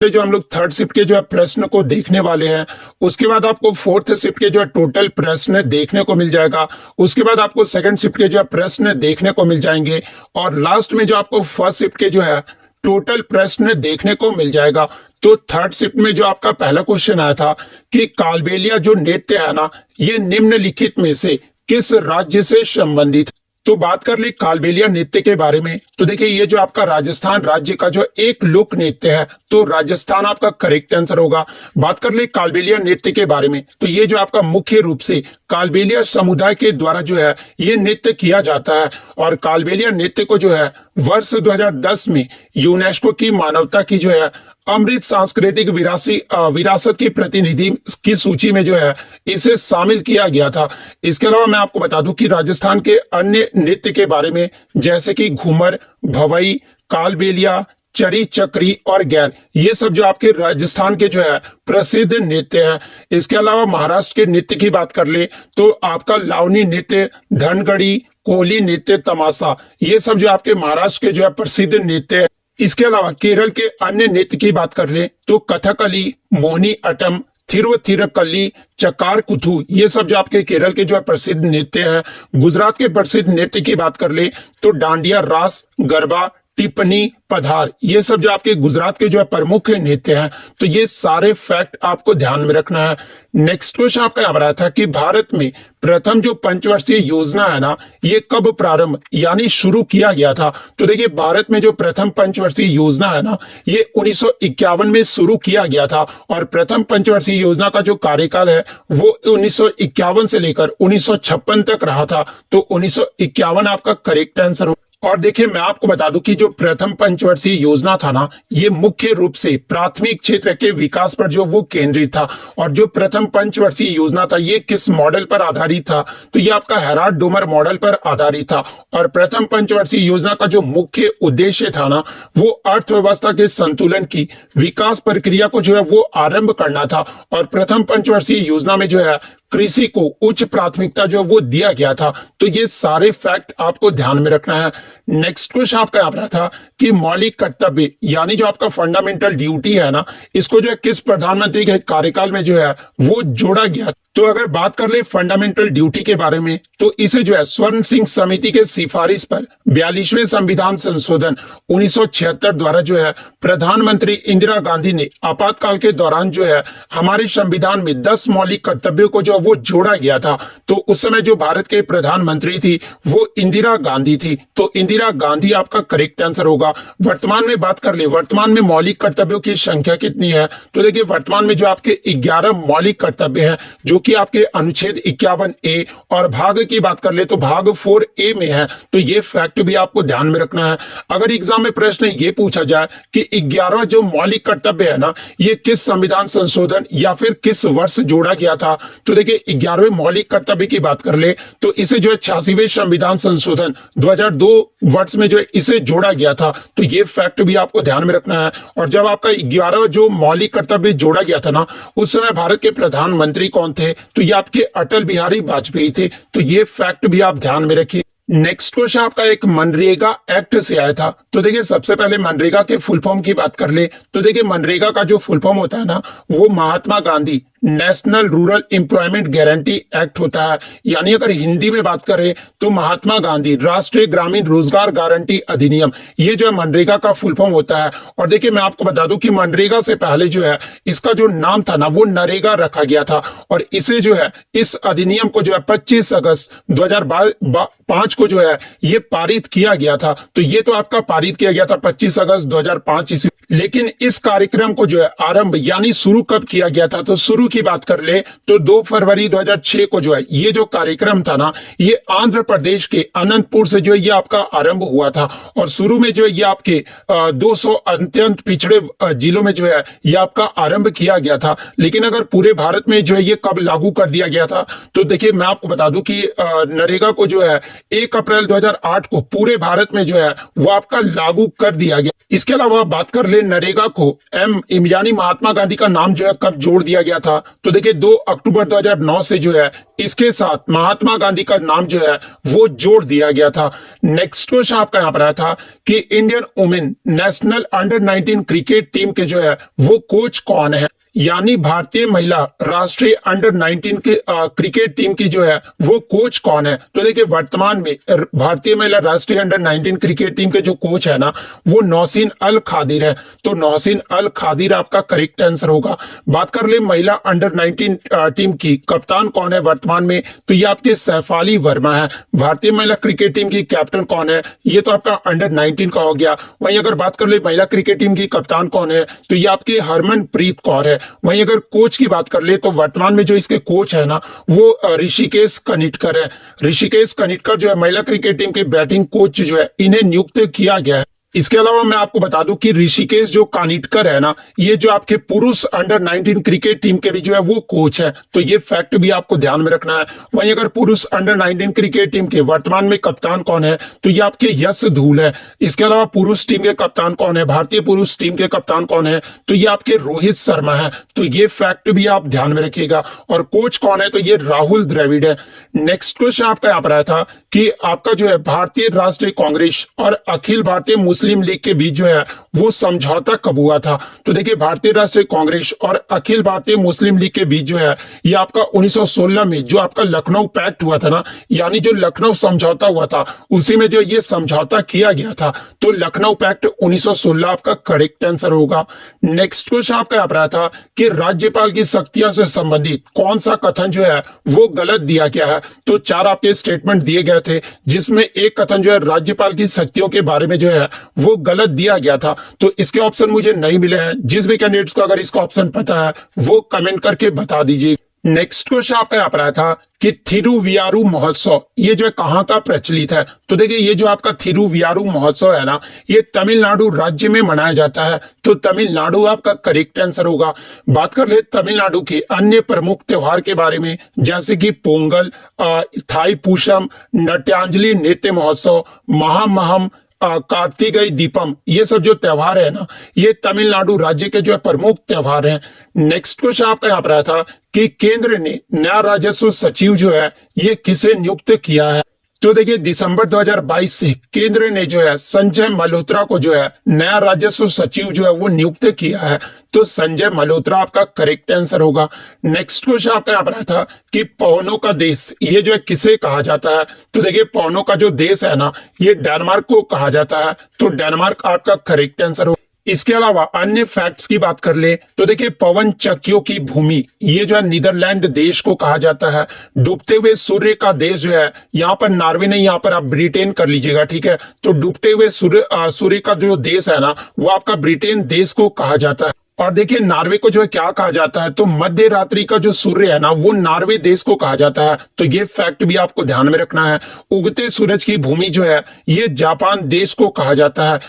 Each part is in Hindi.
जो हम लोग थर्ड शिफ्ट के जो है प्रश्न को देखने वाले हैं। उसके बाद आपको फोर्थ शिफ्ट के जो है टोटल प्रश्न देखने को मिल जाएगा। उसके बाद आपको सेकंड शिफ्ट के जो है प्रश्न देखने को मिल जाएंगे और लास्ट में जो आपको फर्स्ट शिफ्ट के जो है टोटल प्रश्न देखने को मिल जाएगा। तो थर्ड शिफ्ट में जो आपका पहला क्वेश्चन आया था कि कालबेलिया जो नृत्य है ना, ये निम्नलिखित में से किस राज्य से संबंधित। तो बात कर ली कालबेलिया नृत्य के बारे में, तो देखिए ये जो आपका राजस्थान राज्य का जो एक लोक नृत्य है, तो राजस्थान आपका करेक्ट आंसर होगा। बात कर ले कालबेलिया नृत्य के बारे में, तो ये जो आपका मुख्य रूप से कालबेलिया समुदाय के द्वारा जो है ये नृत्य किया जाता है और कालबेलिया नृत्य को जो है वर्ष 2010 में यूनेस्को की मानवता की जो है अमृत सांस्कृतिक विरासत की प्रतिनिधि की सूची में जो है इसे शामिल किया गया था। इसके अलावा मैं आपको बता दूं कि राजस्थान के अन्य नृत्य के बारे में जैसे कि घूमर, भवई, कालबेलिया, चरी चक्री और गैर, ये सब जो आपके राजस्थान के जो है प्रसिद्ध नृत्य है। इसके अलावा महाराष्ट्र के नृत्य की बात कर ले तो आपका लावनी नृत्य, धनगढ़ी, कोली नृत्य, तमाशा, ये सब जो आपके महाराष्ट्र के जो है प्रसिद्ध नृत्य है। इसके अलावा केरल के अन्य नृत्य की बात कर ले तो कथकली, मोहिनी अट्टम, थिरुथिरकल्ली, चकार कुथू, ये सब जो आपके केरल के जो है प्रसिद्ध नृत्य है। गुजरात के प्रसिद्ध नृत्य की बात कर ले तो डांडिया, रास, गरबा, टिप्पणी, पधार, ये सब जो आपके गुजरात के जो है प्रमुख नृत्य हैं। तो ये सारे फैक्ट आपको ध्यान में रखना है। नेक्स्ट क्वेश्चन आपका यहाँ रहा था कि भारत में प्रथम जो पंचवर्षीय योजना है ना, ये कब प्रारंभ यानी शुरू किया गया था। तो देखिए भारत में जो प्रथम पंचवर्षीय योजना है ना, ये 1951 में शुरू किया गया था और प्रथम पंचवर्षीय योजना का जो कार्यकाल है वो 1951 से लेकर 1956 तक रहा था। तो 1951 आपका करेक्ट आंसर हो। और देखिए मैं आपको बता दूं कि जो प्रथम पंचवर्षीय योजना था ना, ये मुख्य रूप से प्राथमिक क्षेत्र के विकास पर जो वो केंद्रित था। और जो प्रथम पंचवर्षीय योजना था ये किस मॉडल पर आधारित था, तो ये आपका हेराल्ड डोमर मॉडल पर आधारित था। और प्रथम पंचवर्षीय योजना का जो मुख्य उद्देश्य था ना, वो अर्थव्यवस्था के संतुलन की विकास प्रक्रिया को जो है वो आरंभ करना था। और प्रथम पंचवर्षीय योजना में जो है कृषि को उच्च प्राथमिकता जो वो दिया गया था। तो ये सारे फैक्ट आपको ध्यान में रखना है। नेक्स्ट क्वेश्चन आपका यहाँ रहा था कि मौलिक कर्तव्य यानी जो आपका फंडामेंटल ड्यूटी है ना, इसको जो है किस प्रधानमंत्री के कार्यकाल में जो है वो जोड़ा गया। तो अगर बात कर ले फंडामेंटल ड्यूटी के बारे में, तो इसे जो है स्वर्ण सिंह समिति के सिफारिश पर 42वें संविधान संशोधन 1976 द्वारा जो है प्रधानमंत्री इंदिरा गांधी ने आपातकाल के दौरान जो है हमारे संविधान में 10 मौलिक कर्तव्यों को जो वो जोड़ा गया था। तो उस समय जो भारत के प्रधानमंत्री थी वो इंदिरा गांधी थी। तो इंदिरा गांधी आपका करेक्ट आंसर होगा। वर्तमान में बात कर ले, वर्तमान में मौलिक कर्तव्यों की संख्या कितनी है, तो देखिए वर्तमान में जो आपके 11 मौलिक कर्तव्य हैं जो कि आपके अनुच्छेद 51A और भाग की बात कर ले तो भाग 4A में है। तो ये फैक्ट भी आपको ध्यान में रखना है। अगर एग्जाम में प्रश्न ये पूछा जाए कि 11 जो मौलिक कर्तव्य है ना, ये किस संविधान संशोधन या फिर किस वर्ष जोड़ा गया था, तो देखिए 11वें मौलिक कर्तव्य की बात कर ले तो इसे जो है 86वें संविधान संशोधन 2002 वर्ष में जो है इसे जोड़ा गया था। तो ये फैक्ट भी आपको ध्यान में रखना है। और जब आपका 11 जो मौलिक कर्तव्य जोड़ा गया था ना, उस समय भारत के प्रधानमंत्री कौन थे, तो ये आपके अटल बिहारी वाजपेयी थे। तो ये फैक्ट भी आप ध्यान में रखिए। नेक्स्ट क्वेश्चन आपका एक मनरेगा एक्ट से आया था। तो देखिए सबसे पहले मनरेगा के फुल फॉर्म की बात कर ले तो देखिए मनरेगा का जो फुल फॉर्म होता है ना, वो Mahatma Gandhi National Rural Employment Guarantee Act होता है। यानी अगर हिंदी में बात करें तो महात्मा गांधी राष्ट्रीय ग्रामीण रोजगार गारंटी अधिनियम, ये जो है मनरेगा का फुल फॉर्म होता है। और देखिए मैं आपको बता दूं कि मनरेगा से पहले जो है इसका जो नाम था ना, वो नरेगा रखा गया था। और इसे जो है इस अधिनियम को जो है 25 अगस्त 2005 को जो है ये पारित किया गया था। तो ये तो आपका पारित किया गया था 25 अगस्त 2005 ईस्वी। लेकिन इस कार्यक्रम को जो है आरंभ यानी शुरू कब किया गया था, तो शुरू की बात कर ले तो 2 फरवरी 2006 को जो है ये जो कार्यक्रम था ना, ये आंध्र प्रदेश के अनंतपुर से जो है ये आपका आरंभ हुआ था। और शुरू में जो है ये आपके 200 अत्यंत पिछड़े जिलों में जो है ये आपका आरंभ किया गया था। लेकिन अगर पूरे भारत में जो है ये कब लागू कर दिया गया था, तो देखिए मैं आपको बता दूं कि नरेगा को जो है 1 अप्रैल 2008 को पूरे भारत में जो है वो आपका लागू कर दिया गया। इसके अलावा बात कर ले नरेगा को एम यानी महात्मा गांधी का नाम जो है कब जोड़ दिया गया था, था, तो देखिए 2 अक्टूबर 2009 से जो है इसके साथ महात्मा गांधी का नाम जो है वो जोड़ दिया गया था। नेक्स्ट क्वेश्चन आपका यहाँ पर आया था कि Indian women national under 19 cricket team के जो है वो कोच कौन है, यानी भारतीय महिला राष्ट्रीय अंडर 19 के क्रिकेट टीम की जो है वो कोच कौन है। तो देखिए वर्तमान में भारतीय महिला राष्ट्रीय अंडर 19 क्रिकेट टीम के जो कोच है ना वो नौसीन अल खादिर है। तो नौसीन अल खादिर आपका करेक्ट आंसर होगा। बात कर ले महिला अंडर 19 टीम की कप्तान कौन है वर्तमान में, तो ये आपके सैफाली वर्मा है। भारतीय महिला क्रिकेट टीम की कैप्टन कौन है, ये तो आपका अंडर 19 का हो गया। वहीं अगर बात कर ले महिला क्रिकेट टीम की कप्तान कौन है, तो ये आपकी हरमनप्रीत कौर है। वहीं अगर कोच की बात कर ले तो वर्तमान में जो इसके कोच है ना वो ऋषिकेश कनिटकर है। ऋषिकेश कनिटकर जो है महिला क्रिकेट टीम के बैटिंग कोच जो है इन्हें नियुक्त किया गया है। इसके अलावा मैं आपको बता दूं कि ऋषिकेश जो कानिटकर है ना ये जो आपके पुरुष अंडर 19 क्रिकेट टीम के भी जो है वो कोच है। तो ये फैक्ट भी आपको ध्यान में रखना है। वहीं अगर पुरुष अंडर 19 क्रिकेट टीम के वर्तमान में कप्तान कौन है, तो ये आपके यश धूल है। इसके अलावा पुरुष टीम के कप्तान कौन है, भारतीय पुरुष टीम के कप्तान कौन है, तो ये आपके रोहित शर्मा है। तो ये फैक्ट भी आप ध्यान में रखिएगा। और कोच कौन है, तो ये राहुल द्रविड़ है। नेक्स्ट क्वेश्चन आपका यहाँ पर आया था कि आपका जो है भारतीय राष्ट्रीय कांग्रेस और अखिल भारतीय मुस्लिम लीग के बीच जो है वो समझौता कब हुआ था। तो देखिए भारतीय राष्ट्रीय कांग्रेस और अखिल भारतीय मुस्लिम लीग के बीच जो है ये आपका 1916 में जो आपका लखनऊ पैक्ट हुआ था ना, यानी जो लखनऊ समझौता हुआ था उसी में जो ये समझौता किया गया था। तो लखनऊ पैक्ट 1916 आपका करेक्ट आंसर होगा। नेक्स्ट क्वेश्चन आपका यहाँ पर आया था कि राज्यपाल की शक्तियों से संबंधित कौन सा कथन जो है वो गलत दिया गया है। तो 4 आपके स्टेटमेंट दिए गए थे जिसमें एक कथन जो है राज्यपाल की शक्तियों के बारे में जो है वो गलत दिया गया था। तो इसके ऑप्शन मुझे नहीं मिले हैं। जिस भी कैंडिडेट्स को अगर इसका ऑप्शन पता है वो कमेंट करके बता दीजिए। नेक्स्ट क्वेश्चन आपका यहाँ पर आया था कि थिरुवियारू महोत्सव ये जो है कहाँ का प्रचलित है। तो देखिए ये जो आपका थिरुवियारू महोत्सव है ना ये तमिलनाडु राज्य में मनाया जाता है। तो तमिलनाडु आपका करेक्ट आंसर होगा। बात कर ले तमिलनाडु के अन्य प्रमुख त्योहार के बारे में, जैसे कि पोंगल, थाई पूषम, नट्यांजलि नृत्य महोत्सव, महामहम, कार्तिकेय दीपम, ये सब जो त्योहार है ना ये तमिलनाडु राज्य के जो है प्रमुख त्योहार हैं। नेक्स्ट क्वेश्चन आपका यहाँ पर आया था कि केंद्र ने नया राजस्व सचिव जो है ये किसे नियुक्त किया है। तो देखिए दिसंबर 2022 से केंद्र ने जो है संजय मल्होत्रा को जो है नया राजस्व सचिव जो है वो नियुक्त किया है। तो संजय मल्होत्रा आपका करेक्ट आंसर होगा। नेक्स्ट क्वेश्चन आपका यहाँ पर आया था कि पवनों का देश ये जो है किसे कहा जाता है। तो देखिए पवनों का जो देश है ना ये डेनमार्क को कहा जाता है। तो डेनमार्क आपका करेक्ट आंसर होगा। इसके अलावा अन्य फैक्ट्स की बात कर ले तो देखिए पवन चक्कियों की भूमि ये जो है नीदरलैंड देश को कहा जाता है। डूबते हुए सूर्य का देश जो है यहाँ पर नॉर्वे नहीं, यहाँ पर आप ब्रिटेन कर लीजिएगा, ठीक है। तो डूबते हुए सूर्य का जो देश है ना वो आपका ब्रिटेन देश को कहा जाता है। और देखिए नॉर्वे को जो है क्या कहा जाता है, तो मध्य रात्रि का जो सूर्य है ना वो नॉर्वे देश को कहा जाता है। तो ये फैक्ट भी आपको ध्यान में रखना है। उगते सूरज की भूमि जो है ये जापान देश को कहा जाता है।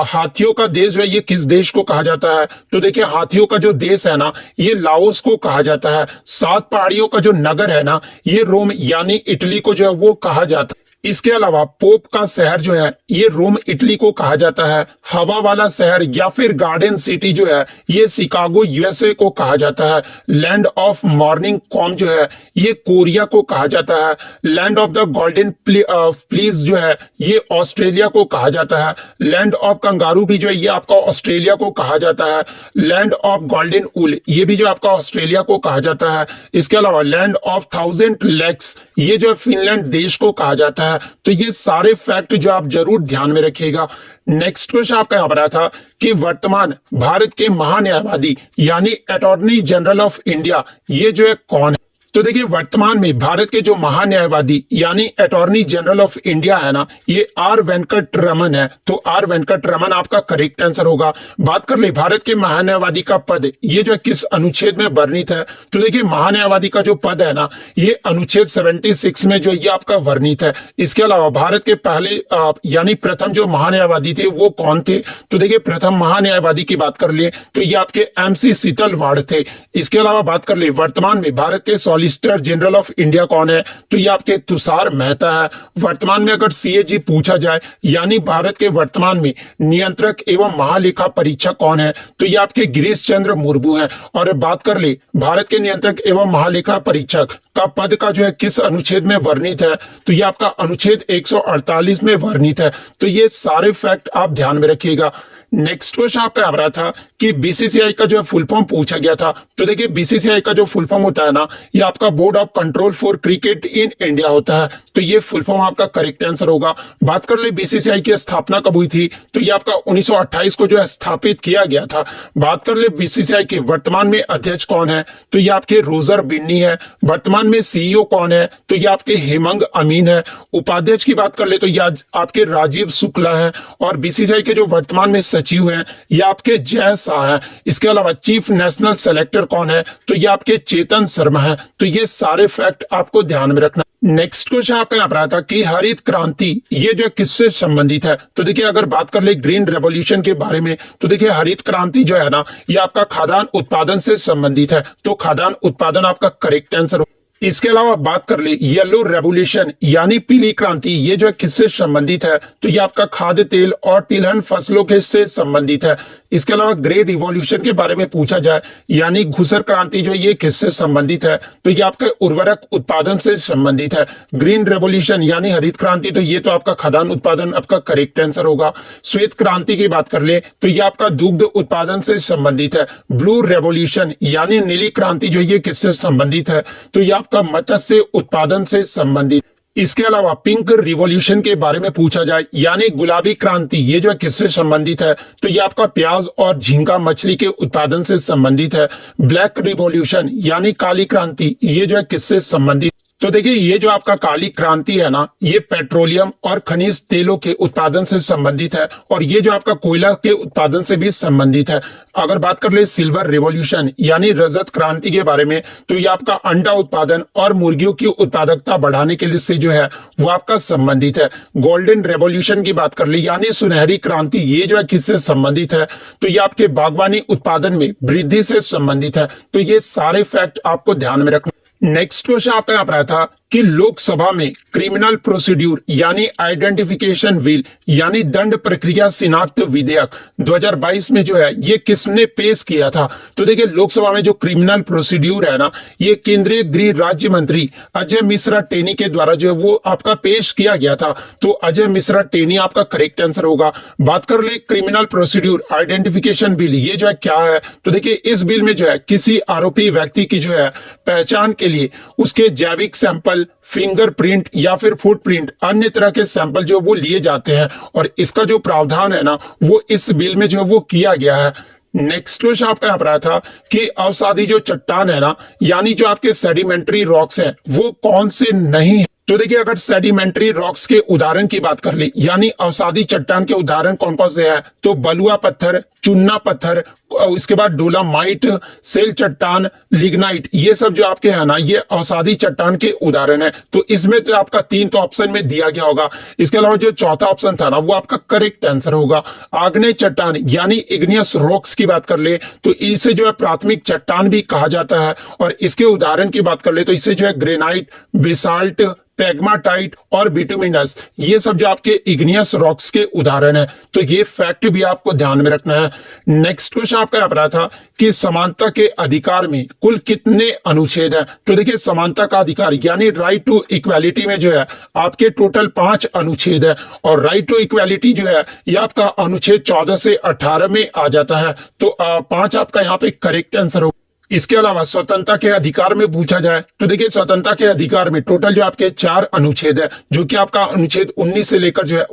हाथियों का देश जो है ये किस देश को कहा जाता है, तो देखिए हाथियों का जो देश है ना ये लाओस को कहा जाता है। 7 पहाड़ियों का जो नगर है ना ये रोम यानी इटली को जो है वो कहा जाता है। इसके अलावा पोप का शहर जो है ये रोम इटली को कहा जाता है। हवा वाला शहर या फिर गार्डन सिटी जो है ये शिकागो यूएसए को कहा जाता है। लैंड ऑफ मॉर्निंग कॉम जो है ये कोरिया को कहा जाता है। Land of the golden please जो है ये ऑस्ट्रेलिया को कहा जाता है। लैंड ऑफ कंगारू भी जो है ये आपका ऑस्ट्रेलिया को कहा जाता है। लैंड ऑफ गोल्डन ऊल ये भी जो आपका ऑस्ट्रेलिया को कहा जाता है। इसके अलावा लैंड ऑफ 1000 लेक्स ये जो फिनलैंड देश को कहा जाता है। तो ये सारे फैक्ट जो आप जरूर ध्यान में रखिएगा। नेक्स्ट क्वेश्चन आपका यहाँ पर आया था कि वर्तमान भारत के महान्यायवादी यानी अटॉर्नी जनरल ऑफ इंडिया ये जो है कौन है। तो देखिए वर्तमान में भारत के जो महान्यायवादी यानी अटॉर्नी जनरल ऑफ इंडिया है ना ये आर वेंकट रमन है। तो आर वेंकट रमन आपका करेक्ट आंसर होगा। बात कर ले भारत के महान्यायवादी का पद ये जो किस अनुच्छेद में वर्णित है, तो देखिए महान्यायवादी का जो पद है ना ये अनुच्छेद 76 में जो ये आपका वर्णित है। इसके अलावा भारत के पहले यानी प्रथम जो महान्यायवादी थे वो कौन थे, तो देखिए प्रथम महान्यायवादी की बात कर ले तो ये आपके MC शीतलवाड़ थे। इसके अलावा बात कर ले वर्तमान में भारत के सॉलिसिटर जनरल ऑफ इंडिया कौन है? तो ये आपके तुषार मेहता है। वर्तमान में अगर सीएजी पूछा जाए यानी भारत के वर्तमान में नियंत्रक एवं महालेखा परीक्षक कौन है? तो ये आपके गिरीश चंद्र मुर्मू है। और बात कर ले भारत के नियंत्रक एवं महालेखा परीक्षक का पद का जो है किस अनुच्छेद में वर्णित है? तो ये आपका अनुच्छेद 148 में वर्णित है। तो ये सारे फैक्ट आप ध्यान में रखिएगा। नेक्स्ट क्वेश्चन आपका आ रहा था कि बीसीसीआई का जो है फुल फॉर्म पूछा गया था। तो देखिए बीसीसीआई का जो फुल फॉर्म होता है ना, ये आपका board of control for cricket in India होता है। तो ये फुल फॉर्म आपका करेक्ट आंसर होगा। बात कर ले बीसीसीआई की स्थापना कब हुई थी? तो ये आपका 1928 को जो है स्थापित किया गया था। बात कर ले बीसीसीआई के वर्तमान में अध्यक्ष कौन है? तो ये आपके रोजर बिन्नी है। वर्तमान में सीईओ कौन है? तो ये आपके हेमंग अमीन है। उपाध्यक्ष की बात कर ले तो ये आपके राजीव शुक्ला है। और बीसीसीआई के जो वर्तमान में सचिव हैं ये आपके जय शाह है। इसके अलावा चीफ नेशनल सेलेक्टर कौन है? तो ये आपके चेतन शर्मा है। तो ये सारे फैक्ट आपको ध्यान में रखना। नेक्स्ट क्वेश्चन आपका यहाँ पर आया था कि हरित क्रांति ये जो किससे संबंधित है? तो देखिए अगर बात कर ले ग्रीन रेवोल्यूशन के बारे में तो देखिए हरित क्रांति जो है ना ये आपका खाद्यान्न उत्पादन से संबंधित है। तो खाद्यान्न उत्पादन आपका करेक्ट आंसर। इसके अलावा बात कर ले येलो रेवोल्यूशन यानी पीली क्रांति ये जो है किससे संबंधित है? तो ये आपका खाद्य तेल और तिलहन फसलों के से संबंधित है। इसके अलावा ग्रे रिवॉल्यूशन के बारे में पूछा जाए यानी घुसर क्रांति जो ये किससे संबंधित है? तो ये आपका उर्वरक उत्पादन से संबंधित है। ग्रीन रेवोल्यूशन यानी हरित क्रांति तो ये तो आपका खाद्यान्न उत्पादन आपका करेक्ट आंसर होगा। श्वेत क्रांति की बात कर ले तो ये आपका दुग्ध उत्पादन से संबंधित है। ब्लू रेवोल्यूशन यानी नीली क्रांति जो ये किससे संबंधित है? तो ये आपका मत्स्य उत्पादन से संबंधित। इसके अलावा पिंक रिवॉल्यूशन के बारे में पूछा जाए यानी गुलाबी क्रांति ये जो है किससे संबंधित है? तो ये आपका प्याज और झींगा मछली के उत्पादन से संबंधित है। ब्लैक रिवॉल्यूशन यानी काली क्रांति ये जो है किससे संबंधित? तो देखिए ये जो आपका काली क्रांति है ना ये पेट्रोलियम और खनिज तेलों के उत्पादन से संबंधित है। और ये जो आपका कोयला के उत्पादन से भी संबंधित है। अगर बात कर ले सिल्वर रिवॉल्यूशन यानी रजत क्रांति के बारे में तो ये आपका अंडा उत्पादन और मुर्गियों की उत्पादकता बढ़ाने के लिए से जो है वो आपका संबंधित है। गोल्डन रेवोल्यूशन की बात कर ले यानी सुनहरी क्रांति ये जो है किससे संबंधित है? तो ये आपके बागवानी उत्पादन में वृद्धि से संबंधित है। तो ये सारे फैक्ट आपको ध्यान में रखना। नेक्स्ट क्वेश्चन आपका यहाँ पर आया था कि लोकसभा में क्रिमिनल प्रोसीड्यूर यानी आइडेंटिफिकेशन बिल यानी दंड प्रक्रिया शिनाख्त विधेयक 2022 में जो है ये किसने पेश किया था? तो देखिए लोकसभा में जो क्रिमिनल प्रोसीड्यूर है ना ये केंद्रीय गृह राज्य मंत्री अजय मिश्रा टेनी के द्वारा जो है वो आपका पेश किया गया था। तो अजय मिश्रा टेनी आपका करेक्ट आंसर होगा। बात कर ले क्रिमिनल प्रोसीड्यूर आइडेंटिफिकेशन बिल ये जो है क्या है? तो देखिए इस बिल में जो है किसी आरोपी व्यक्ति की जो है पहचान के लिए उसके जैविक सैंपल, फिंगरप्रिंट या फिर फुटप्रिंट अन्य तरह के सैंपल जो वो लिए जाते हैं। और इसका जो प्रावधान है ना वो इस बिल में जो है वो किया गया है। नेक्स्ट क्वेश्चन आपका यहाँ पर आया था कि अवसादी जो चट्टान है ना यानी जो आपके सेडिमेंट्री रॉक्स हैं वो कौन से नहीं है? तो देखिए अगर सेडिमेंट्री रॉक्स के उदाहरण की बात कर ले यानी अवसादी चट्टान के उदाहरण कौन कौन से हैं? तो बलुआ पत्थर, चुन्ना पत्थर, इसके बाद डोलामाइट, सेल चट्टान, लिग्नाइट ये सब जो आपके है ना ये अवसादी चट्टान के उदाहरण है। तो इसमें तो आपका 3 तो ऑप्शन में दिया गया होगा। इसके अलावा जो चौथा ऑप्शन था ना वो आपका करेक्ट आंसर होगा। आग्नेय चट्टान यानी इग्नियस रॉक्स की बात कर ले तो इसे जो है प्राथमिक चट्टान भी कहा जाता है। और इसके उदाहरण की बात कर ले तो इसे जो है ग्रेनाइट, बेसाल्ट, पेग्माटाइट और बिटुमिनस ये सब जो आपके इग्नियस रॉक्स के उदाहरण है। तो ये फैक्ट भी आपको ध्यान में रखना है। नेक्स्ट क्वेश्चन आपका यहाँ पर आया था कि समानता के अधिकार में कुल कितने अनुच्छेद हैं? तो देखिए समानता का अधिकार यानी राइट टू इक्वालिटी में जो है आपके टोटल 5 अनुच्छेद है। और राइट टू इक्वालिटी जो है ये आपका अनुच्छेद 14 से 18 में आ जाता है। तो 5 आपका यहाँ पे करेक्ट आंसर होगा। इसके अलावा स्वतंत्रता के अधिकार में पूछा जाए तो देखिए स्वतंत्रता के अधिकार में टोटल जो आपके 4 अनुच्छेद है जो कि आपका अनुच्छेद 19 से लेकर जो है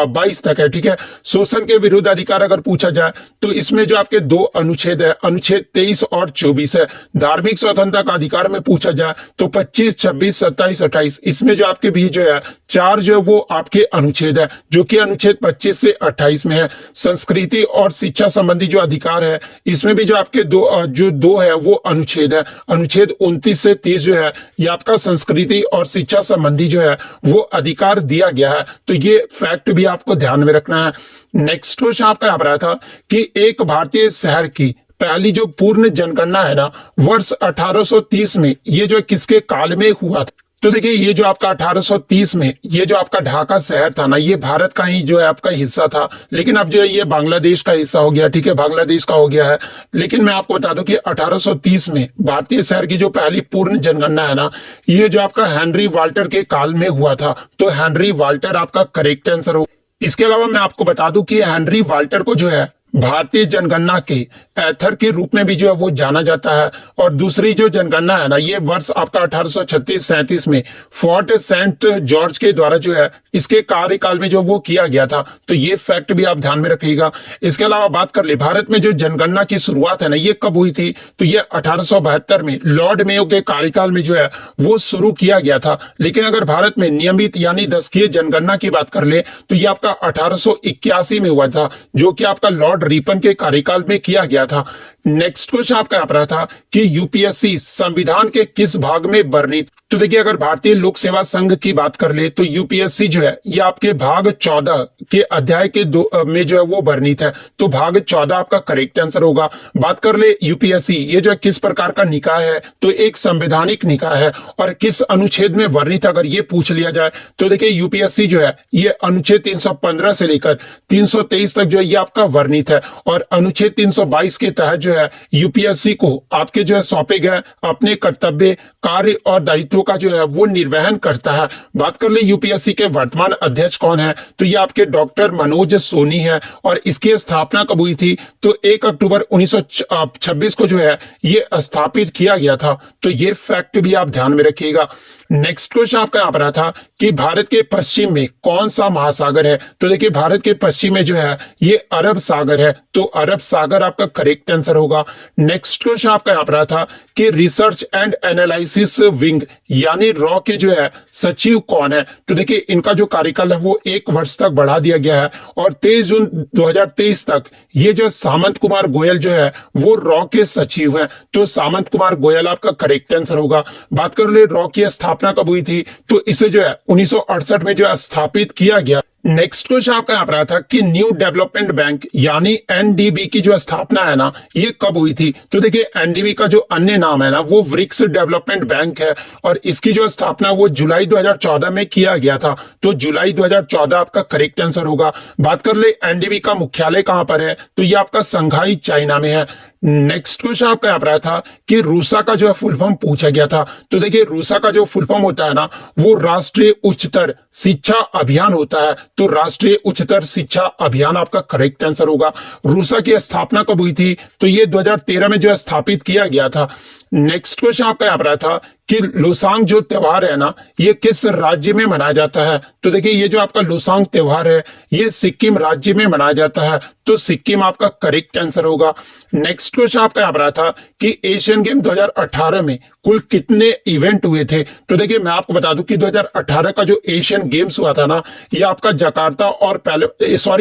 22 तक है। ठीक है। शोषण के विरुद्ध अधिकार अगर पूछा जाए तो इसमें जो आपके 2 अनुच्छेद है अनुच्छेद 23 और 24 है। धार्मिक स्वतंत्रता का अधिकार में पूछा जाए तो 25, 26, 27, 28 इसमें जो आपके भी जो है 4 जो वो आपके अनुच्छेद है जो कि अनुच्छेद 25 से 28 में है। संस्कृति और शिक्षा संबंधी जो अधिकार है इसमें भी जो आपके दो है वो अनुच्छेद है। अनुच्छेद 29 से 30 जो है ये आपका संस्कृति और शिक्षा संबंधी जो है वो अधिकार दिया गया है। तो ये फैक्ट भी आपको ध्यान में रखना है। नेक्स्ट क्वेश्चन आपका यहाँ पर आया था कि एक भारतीय शहर की पहली जो पूर्ण जनगणना है ना, वर्ष 1830 में ये जो किसके काल में हुआ था। तो देखिए ये जो आपका 1830 में ये जो आपका ढाका शहर था ना, ये भारत का ही जो है आपका हिस्सा था, लेकिन अब जो है ये बांग्लादेश का हिस्सा हो गया, ठीक है, बांग्लादेश का हो गया है। लेकिन मैं आपको बता दूं कि 1830 में भारतीय शहर की जो पहली पूर्ण जनगणना है ना, ये जो आपका हेनरी वाल्टर के काल में हुआ था। तो हेनरी वाल्टर आपका करेक्ट आंसर हो। इसके अलावा मैं आपको बता दूं कि हेनरी वाल्टर को जो है भारतीय जनगणना के एथर के रूप में भी जो है वो जाना जाता है। और दूसरी जो जनगणना है ना, ये वर्ष आपका 1836-37 में फोर्ट सेंट जॉर्ज के द्वारा जो है इसके कार्यकाल में जो वो किया गया था। तो ये फैक्ट भी आप ध्यान में रखिएगा। इसके अलावा बात कर ले भारत में जो जनगणना की शुरुआत है ना, ये कब हुई थी, तो ये 1872 में लॉर्ड मेयो के कार्यकाल में जो है वो शुरू किया गया था। लेकिन अगर भारत में नियमित यानी दशकीय जनगणना की बात कर ले तो ये आपका 1881 में हुआ था, जो कि आपका लॉर्ड रिपन के कार्यकाल में किया गया था। नेक्स्ट क्वेश्चन आपका यहाँ पर था कि यूपीएससी संविधान के किस भाग में वर्णित। तो देखिए अगर भारतीय लोक सेवा संघ की बात कर ले तो यूपीएससी जो है ये आपके भाग 14 के अध्याय के 2 में जो है वो वर्णित है। तो भाग 14 आपका करेक्ट आंसर होगा। बात कर ले यूपीएससी ये जो है किस प्रकार का निकाय है, तो एक संवैधानिक निकाय है। और किस अनुच्छेद में वर्णित, अगर ये पूछ लिया जाए तो देखिए यूपीएससी जो है ये अनुच्छेद 315 से लेकर 323 तक जो है ये आपका वर्णित है। और अनुच्छेद 322 के तहत जो है यूपीएससी को आपके जो है सौंपे गए अपने कर्तव्य, कार्य और दायित्वों का जो है वो निर्वहन करता है। बात कर ले यूपीएससी के वर्तमान अध्यक्ष कौन है, तो ये आपके डॉक्टर मनोज सोनी है। और इसकी स्थापना कब हुई थी, तो 1 अक्टूबर 1926 को जो है ये स्थापित किया गया था। तो ये फैक्ट भी आप ध्यान में रखिएगा। नेक्स्ट क्वेश्चन आपका यहाँ पर था कि भारत के पश्चिम में कौन सा महासागर है। तो देखिए भारत के पश्चिम में जो है ये अरब सागर है। तो अरब सागर आपका करेक्ट आंसर होगा। नेक्स्ट क्वेश्चन आपका यहाँ पर था कि रिसर्च एंड एनालिसिस विंग यानी रॉ के जो है सचिव कौन है। तो देखिए इनका जो कार्यकाल है वो 1 वर्ष तक बढ़ा दिया गया है और 23 जून 2023 तक ये जो सामंत कुमार गोयल जो है वो रॉ के सचिव है। तो सामंत कुमार गोयल आपका करेक्ट आंसर होगा। बात कर ले रॉ की स्थापना कब हुई थी, तो इसे जो है 1968 में जो है स्थापित किया गया। नेक्स्ट क्वेश्चन आपका यहाँ पर था कि न्यू डेवलपमेंट बैंक यानी एनडीबी की जो स्थापना है ना, ये कब हुई थी। तो देखिए एनडीबी का जो अन्य नाम है ना वो ब्रिक्स डेवलपमेंट बैंक है और इसकी जो स्थापना वो जुलाई 2014 में किया गया था। तो जुलाई 2014 आपका करेक्ट आंसर होगा। बात कर ले एनडीबी का मुख्यालय कहां पर है, तो ये आपका संघाई चाइना में है। नेक्स्ट क्वेश्चन आपका यहाँ पर था कि रूसा का जो है फुल फॉर्म पूछा गया था। तो देखिए रूसा का जो फुल फॉर्म होता है ना वो राष्ट्रीय उच्चतर शिक्षा अभियान होता है। तो राष्ट्रीय उच्चतर शिक्षा अभियान आपका करेक्ट आंसर होगा। रूसा की स्थापना कब हुई थी, तो ये 2013 में जो है स्थापित किया गया था। नेक्स्ट क्वेश्चन आपका यहाँ पर था कि लोसांग जो त्योहार है ना ये किस राज्य में मनाया जाता है। तो देखिए ये जो आपका लोसांग त्योहार है ये सिक्किम राज्य में मनाया जाता है। तो सिक्किम आपका करेक्ट आंसर होगा। नेक्स्ट क्वेश्चन आपका यहाँ पर था कि एशियन गेम 2018 में कुल कितने इवेंट हुए थे। तो देखिए मैं आपको बता दूं कि 2018 का जो एशियन गेम्स हुआ था ना ये आपका जकार्ता और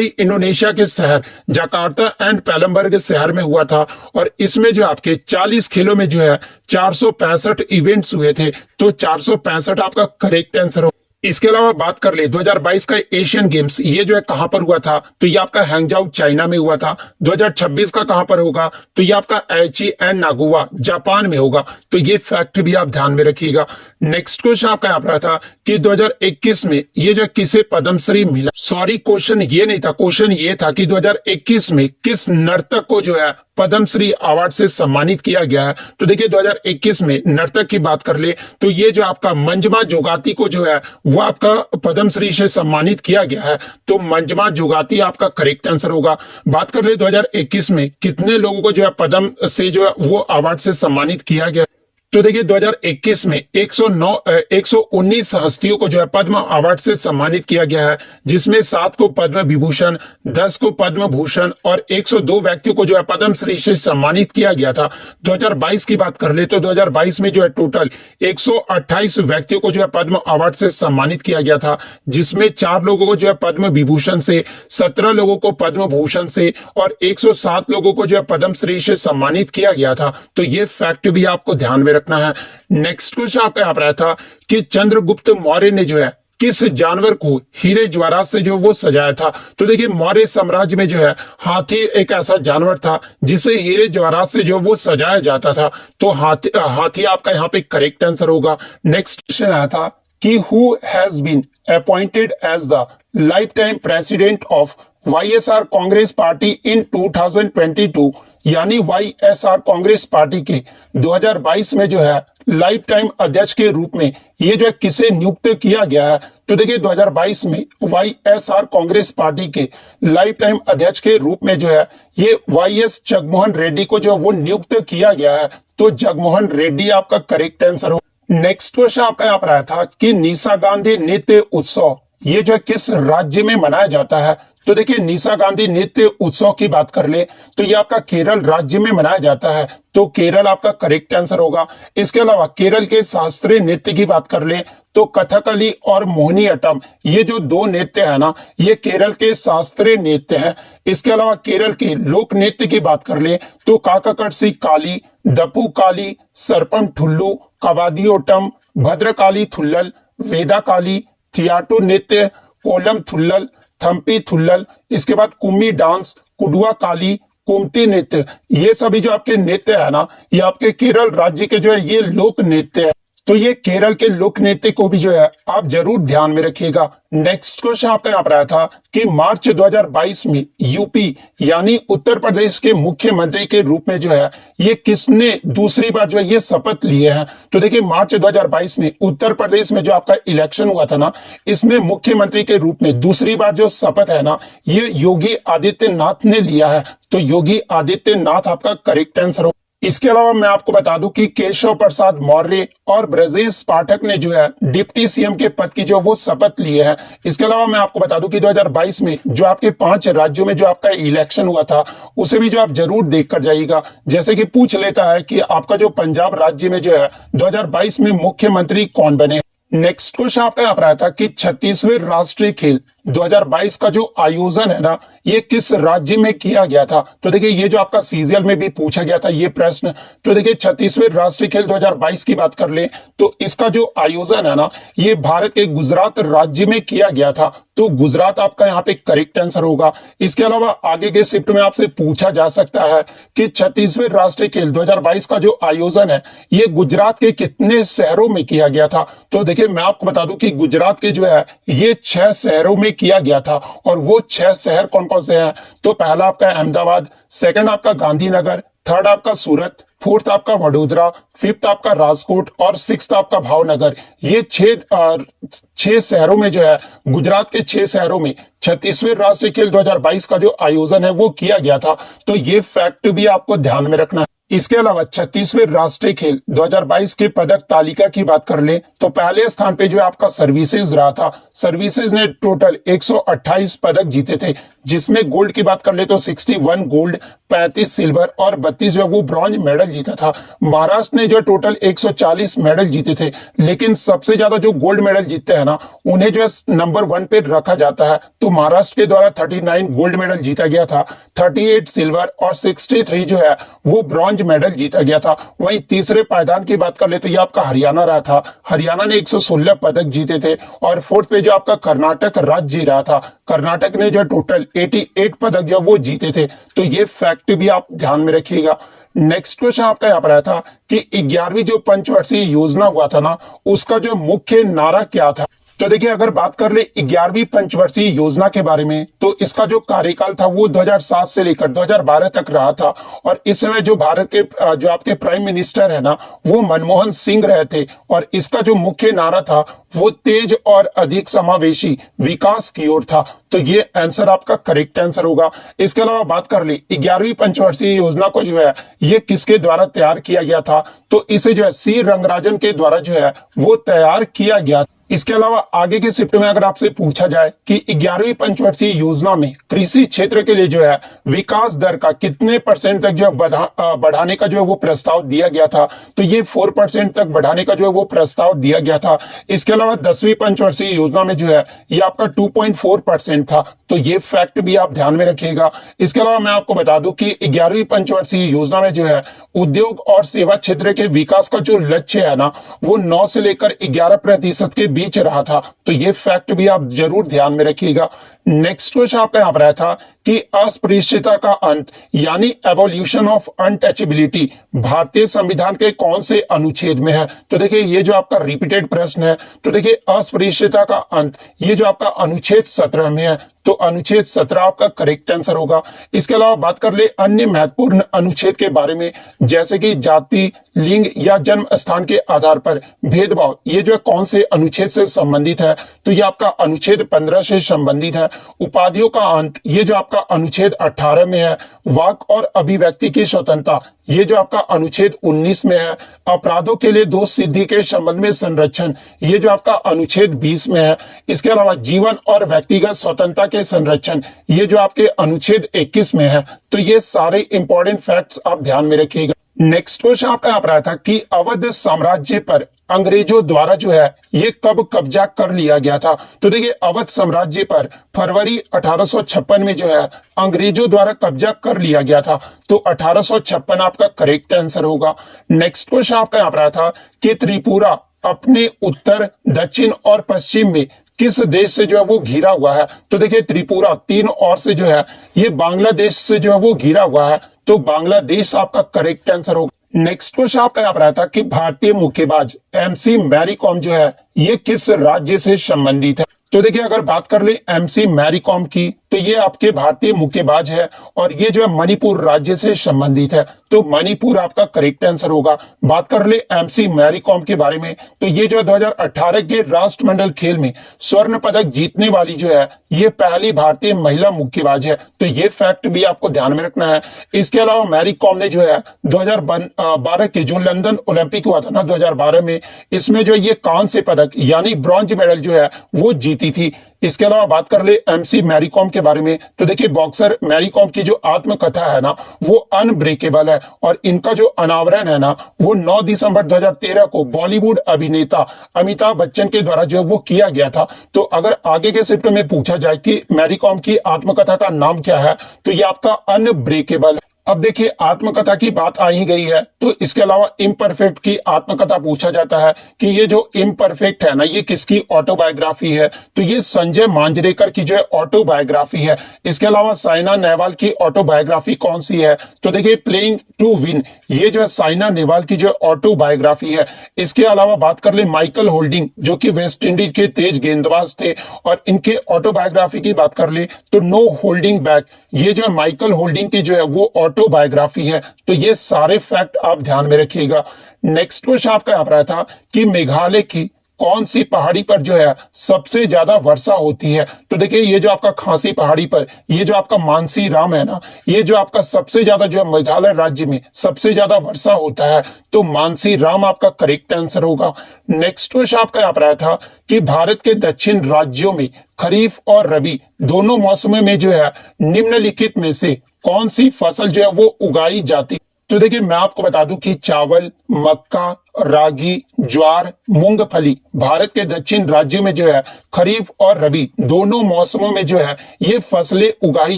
इंडोनेशिया के शहर जकार्ता एंड पैलमबर्ग शहर में हुआ था। और इसमें जो आपके 40 खेलों में जो है 465 इवेंट्स हुए थे। तो 465 आपका करेक्ट आंसर हो। इसके अलावा बात कर ले 2022 का एशियन गेम्स ये जो है कहां पर हुआ था, तो ये आपका हैंगजाऊ चाइना में हुआ था। 2026 का कहां पर होगा, तो ये आपका एची एंड नागोया जापान में होगा। तो ये फैक्ट भी आप ध्यान में रखिएगा। नेक्स्ट क्वेश्चन आपका यहाँ पर था कि 2021 में ये जो किसे पद्मश्री मिला। सॉरी क्वेश्चन ये नहीं था, क्वेश्चन ये था कि 2021 में किस नर्तक को जो है पद्मश्री अवार्ड से सम्मानित किया गया है। तो देखिए 2021 में नर्तक की बात कर ले तो ये जो आपका मंजमा जोगाती को जो है वो आपका पद्मश्री से सम्मानित किया गया है। तो मंजमा जोगाती आपका करेक्ट आंसर होगा। बात कर ले 2021 में कितने लोगों को जो है पद्म से जो है वो अवार्ड से सम्मानित किया गया। तो देखिए 2021 में 119 हस्तियों को जो है पद्म अवार्ड से सम्मानित किया गया है, जिसमें 7 को पद्म विभूषण, 10 को पद्म भूषण और 102 व्यक्तियों को जो है पद्मश्री से सम्मानित किया गया था। 2022 की बात कर ले तो 2022 में जो है टोटल 128 व्यक्तियों को जो है पद्म अवार्ड से सम्मानित किया गया था, जिसमें 4 लोगों को जो है पद्म विभूषण से, 17 लोगों को पद्म भूषण से और 107 लोगों को जो है पद्मश्री से सम्मानित किया गया था। तो ये फैक्ट भी आपको ध्यान में रखना है। नेक्स्ट क्वेश्चन आपका यहाँ पर आया था कि चंद्रगुप्त मौर्य ने जो है किस जानवर को हीरे जवाहरात से जो वो सजाया था? तो देखिए मौर्य साम्राज्य में जो है हाथी एक ऐसा जानवर था जिसे हीरे जवाहरात से जो वो सजाया जाता था। तो हाथी आपका यहाँ पे करेक्ट आंसर होगा। नेक्स्ट क्वेश्चन आया था कि who has been appointed as the lifetime president of YSR Congress party in 2022, यानी वाईएसआर कांग्रेस पार्टी के 2022 में जो है लाइफ टाइम अध्यक्ष के रूप में ये जो है किसे नियुक्त किया गया है? तो देखिए 2022 में वाईएसआर कांग्रेस पार्टी के लाइफ टाइम अध्यक्ष के रूप में जो है ये वाईएस जगनमोहन रेड्डी को जो वो नियुक्त किया गया है। तो जगनमोहन रेड्डी आपका करेक्ट आंसर हो। नेक्स्ट क्वेश्चन आपका यहाँ पर आया था कि निशा गांधी नृत्य उत्सव ये जो है किस राज्य में मनाया जाता है? तो देखिए निशा गांधी नृत्य उत्सव की बात कर ले तो ये आपका केरल राज्य में मनाया जाता है। तो केरल आपका करेक्ट आंसर होगा। इसके अलावा केरल के शास्त्रीय नृत्य की बात कर ले तो कथकली और मोहिनीअट्टम ये जो दो नृत्य है ना ये केरल के शास्त्रीय नृत्य है। इसके अलावा केरल के लोक नृत्य की बात कर ले तो काकाकड़सी काली, दपू काली, सरपम ठुल्लू, कवादियोटम, भद्रकाली थुल्लल, वेदा काली, थियाटू नृत्य, कोलम थुल्लल, थम्पी थुल्लल, इसके बाद कुम्मी डांस, कुडुआ काली, कुमती नृत्य, ये सभी जो आपके नृत्य है ना ये आपके केरल राज्य के जो है ये लोक नृत्य है। तो ये केरल के लोक नृत्य को भी जो है आप जरूर ध्यान में रखिएगा। नेक्स्ट क्वेश्चन आपका यहाँ पर आया था कि मार्च 2022 में यूपी यानी उत्तर प्रदेश के मुख्यमंत्री के रूप में जो है ये किसने दूसरी बार जो है ये शपथ लिए हैं? तो देखिए मार्च 2022 में उत्तर प्रदेश में जो आपका इलेक्शन हुआ था ना इसमें मुख्यमंत्री के रूप में दूसरी बार जो शपथ है ना ये योगी आदित्यनाथ ने लिया है। तो योगी आदित्यनाथ आपका करेक्ट आंसर हो। इसके अलावा मैं आपको बता दूं कि केशव प्रसाद मौर्य और ब्रजेश पाठक ने जो है डिप्टी सीएम के पद की जो वो शपथ लिए है। इसके अलावा मैं आपको बता दूं कि 2022 में जो आपके 5 राज्यों में जो आपका इलेक्शन हुआ था उसे भी जो आप जरूर देख कर जाइएगा। जैसे कि पूछ लेता है कि आपका जो पंजाब राज्य में जो है 2022 में मुख्यमंत्री कौन बने। नेक्स्ट क्वेश्चन आपका यहाँ पर आया था कि 36वें राष्ट्रीय खेल 2022 का जो आयोजन है ना ये किस राज्य में किया गया था? तो देखिए ये जो आपका सीजीएल में भी पूछा गया था ये प्रश्न। तो देखिए 36वें राष्ट्रीय खेल 2022 की बात कर ले तो इसका जो आयोजन है ना ये भारत के गुजरात राज्य में किया गया था। तो गुजरात आपका यहाँ पे करेक्ट आंसर होगा। इसके अलावा आगे के शिफ्ट में आपसे पूछा जा सकता है कि 36वें राष्ट्रीय खेल 2022 का जो आयोजन है ये गुजरात के कितने शहरों में किया गया था? तो देखिए मैं आपको बता दूं कि गुजरात के जो है ये 6 शहरों में किया गया था। और वो 6 शहर कौन कौन से हैं? तो पहला आपका अहमदाबाद, सेकंड आपका गांधीनगर, थर्ड आपका सूरत, फोर्थ आपका वडोदरा, फिफ्थ आपका राजकोट और सिक्स्थ आपका भावनगर। ये 6 शहरों में जो है गुजरात के 6 शहरों में 36वें राष्ट्रीय खेल 2022 का जो आयोजन है वो किया गया था। तो ये फैक्ट भी आपको ध्यान में रखना है। इसके अलावा 36वें राष्ट्रीय खेल 2022 के पदक तालिका की बात कर ले तो पहले स्थान पे जो है आपका सर्विसेज रहा था। सर्विसेज ने टोटल 128 पदक जीते थे जिसमें गोल्ड की बात कर ले तो 61 गोल्ड, 35 सिल्वर और 32 जो है वो ब्रॉन्ज मेडल जीता था। महाराष्ट्र ने जो टोटल 140 मेडल जीते थे लेकिन सबसे ज्यादा जो गोल्ड मेडल जीतते हैं ना उन्हें जो है नंबर 1 पे रखा जाता है। तो महाराष्ट्र के द्वारा 39 गोल्ड मेडल जीता गया था, 38 सिल्वर और 63 जो है वो ब्रॉन्ज मेडल जीता गया था। वहीं तीसरे पायदान की बात कर ले तो ये आपका हरियाणा रहा था। हरियाणा ने 116 पदक जीते थे। और फोर्थ पे जो आपका कर्नाटक राज्य रहा था। कर्नाटक ने जो टोटल 88 पदक जो वो जीते थे। तो ये फैक्ट भी आप ध्यान में रखिएगा। नेक्स्ट क्वेश्चन आपका यहाँ पर आया था कि 11वीं जो पंचवर्षीय योजना हुआ था ना उसका जो मुख्य नारा क्या था? तो देखिए अगर बात कर ले 11वीं पंचवर्षीय योजना के बारे में तो इसका जो कार्यकाल था वो 2007 से लेकर 2012 तक रहा था। और इस समय जो भारत के जो आपके प्राइम मिनिस्टर है ना वो मनमोहन सिंह रहे थे। और इसका जो मुख्य नारा था वो तेज और अधिक समावेशी विकास की ओर था। तो ये आंसर आपका करेक्ट आंसर होगा। इसके अलावा बात कर ली 11वीं पंचवर्षीय योजना को जो है ये किसके द्वारा तैयार किया गया था? तो इसे जो है सी रंगराजन के द्वारा जो है वो तैयार किया गया। इसके अलावा आगे के शिफ्ट में अगर आपसे पूछा जाए कि 11वीं पंचवर्षीय योजना में कृषि क्षेत्र के लिए जो है विकास दर का कितने % तक जो है बढ़ाने का जो है वो प्रस्ताव दिया गया था? तो ये 4% तक बढ़ाने का जो है वो प्रस्ताव दिया गया था। इसके अलावा 10वीं पंचवर्षीय योजना में जो है ये आपका 2.4% था। तो ये फैक्ट भी आप ध्यान में रखिएगा। इसके अलावा मैं आपको बता दूं कि 11वीं पंचवर्षीय योजना में जो है उद्योग और सेवा क्षेत्र के विकास का जो लक्ष्य है ना वो 9 से लेकर 11% के बीच रहा था। तो ये फैक्ट भी आप जरूर ध्यान में रखिएगा। नेक्स्ट क्वेश्चन आपका यहाँ पर आया था कि अस्पृश्यता का अंत यानी एवोल्यूशन ऑफ अनटचेबिलिटी भारतीय संविधान के कौन से अनुच्छेद में है? तो देखिए ये जो आपका रिपीटेड प्रश्न है, तो देखिए अस्पृश्यता का अंत ये जो आपका अनुच्छेद 17 में है, तो अनुच्छेद 17 आपका करेक्ट आंसर होगा। इसके अलावा बात कर ले अन्य महत्वपूर्ण अनुच्छेद के बारे में, जैसे कि जाति, लिंग या जन्म स्थान के आधार पर भेदभाव, ये जो है कौन से अनुच्छेद से संबंधित है? तो ये आपका अनुच्छेद 15 से संबंधित है। उपाधियों का अंत ये जो आपका अनुच्छेद 18 में है। वाक और अभिव्यक्ति की स्वतंत्रता ये जो आपका अनुच्छेद 19 में है। अपराधों के लिए दोष सिद्धि के संबंध में संरक्षण ये जो आपका अनुच्छेद 20 में है। इसके अलावा जीवन और व्यक्तिगत स्वतंत्रता के संरक्षण ये जो आपके अनुच्छेद 21 में है। तो ये सारे इंपॉर्टेंट फैक्ट्स आप ध्यान में रखिएगा। नेक्स्ट क्वेश्चन आपका यहाँ पर आया था कि अवध साम्राज्य पर अंग्रेजों द्वारा जो है ये कब कब्जा कर लिया गया था? तो देखिए अवध साम्राज्य पर फरवरी 1856 में जो है अंग्रेजों द्वारा कब्जा कर लिया गया था। तो 1856 आपका करेक्ट आंसर होगा। नेक्स्ट क्वेश्चन आपका यहाँ पर आया था कि त्रिपुरा अपने उत्तर, दक्षिण और पश्चिम में किस देश से जो है वो घिरा हुआ है? तो देखिए त्रिपुरा तीन ओर से जो है ये बांग्लादेश से जो है वो घिरा हुआ है। तो बांग्लादेश आपका करेक्ट आंसर होगा। नेक्स्ट क्वेश्चन आपका यहाँ पर आया था कि भारतीय मुक्केबाज एमसी मैरी कॉम जो है ये किस राज्य से संबंधित है? तो देखिए अगर बात कर ले एमसी मैरी कॉम की, तो ये आपके भारतीय मुक्केबाज है और ये जो है मणिपुर राज्य से संबंधित है। तो मणिपुर आपका करेक्ट आंसर होगा। बात कर ले एमसी मैरी कॉम के बारे में, तो ये जो 2018 के राष्ट्रमंडल खेल में स्वर्ण पदक जीतने वाली जो है ये पहली भारतीय महिला मुक्केबाज है। तो ये फैक्ट भी आपको ध्यान में रखना है। इसके अलावा मैरी कॉम ने जो है 2012 के जो लंदन ओलंपिक हुआ था ना 2012 में, इसमें जो ये कांस्य पदक यानी ब्रॉन्ज मेडल जो है वो जीती थी। इसके अलावा बात कर ले एमसी मैरी कॉम के बारे में, तो देखिए बॉक्सर मैरी कॉम की जो आत्मकथा है ना वो अनब्रेकेबल है और इनका जो अनावरण है ना वो 9 दिसंबर 2013 को बॉलीवुड अभिनेता अमिताभ बच्चन के द्वारा जो वो किया गया था। तो अगर आगे के शिफ्ट में पूछा जाए कि मैरी कॉम की आत्मकथा का नाम क्या है, तो ये आपका अनब्रेकेबल है। अब देखिए आत्मकथा की बात आ ही गई है, तो इसके अलावा इम्परफेक्ट की आत्मकथा पूछा जाता है कि ये जो इम्परफेक्ट है ना ये किसकी ऑटोबायोग्राफी है? तो ये संजय मांजरेकर की जो है ऑटोबायोग्राफी है। इसके अलावा साइना नेहवाल की ऑटोबायोग्राफी कौन सी है? तो देखिए प्लेइंग टू विन ये जो है साइना नेहवाल की जो ऑटोबायोग्राफी है। इसके अलावा बात कर ले माइकल होल्डिंग जो कि वेस्ट इंडीज के तेज गेंदबाज थे और इनके ऑटोबायोग्राफी की बात कर ले तो नो होल्डिंग बैक ये जो है माइकल होल्डिंग की जो है वो ऑटोबायोग्राफी है। तो ये सारे फैक्ट आप ध्यान में रखिएगा। नेक्स्ट क्वेश्चन आपका यहाँ पर आया था कि मेघालय की कौन सी पहाड़ी पर जो है सबसे ज्यादा वर्षा होती है? तो देखिए ये जो आपका खासी पहाड़ी पर ये जो आपका मानसी राम है ना, ये जो आपका सबसे ज्यादा जो है मेघालय राज्य में सबसे ज्यादा वर्षा होता है। तो मानसी राम आपका करेक्ट आंसर होगा। नेक्स्ट क्वेश्चन आपका यहाँ पर आया था कि भारत के दक्षिण राज्यों में खरीफ और रबी दोनों मौसमों में जो है निम्नलिखित में से कौन सी फसल जो है वो उगाई जाती? तो देखिए मैं आपको बता दूं कि चावल, मक्का, रागी, ज्वार, मूंगफली भारत के दक्षिण राज्यों में जो है खरीफ और रबी दोनों मौसमों में जो है ये फसलें उगाई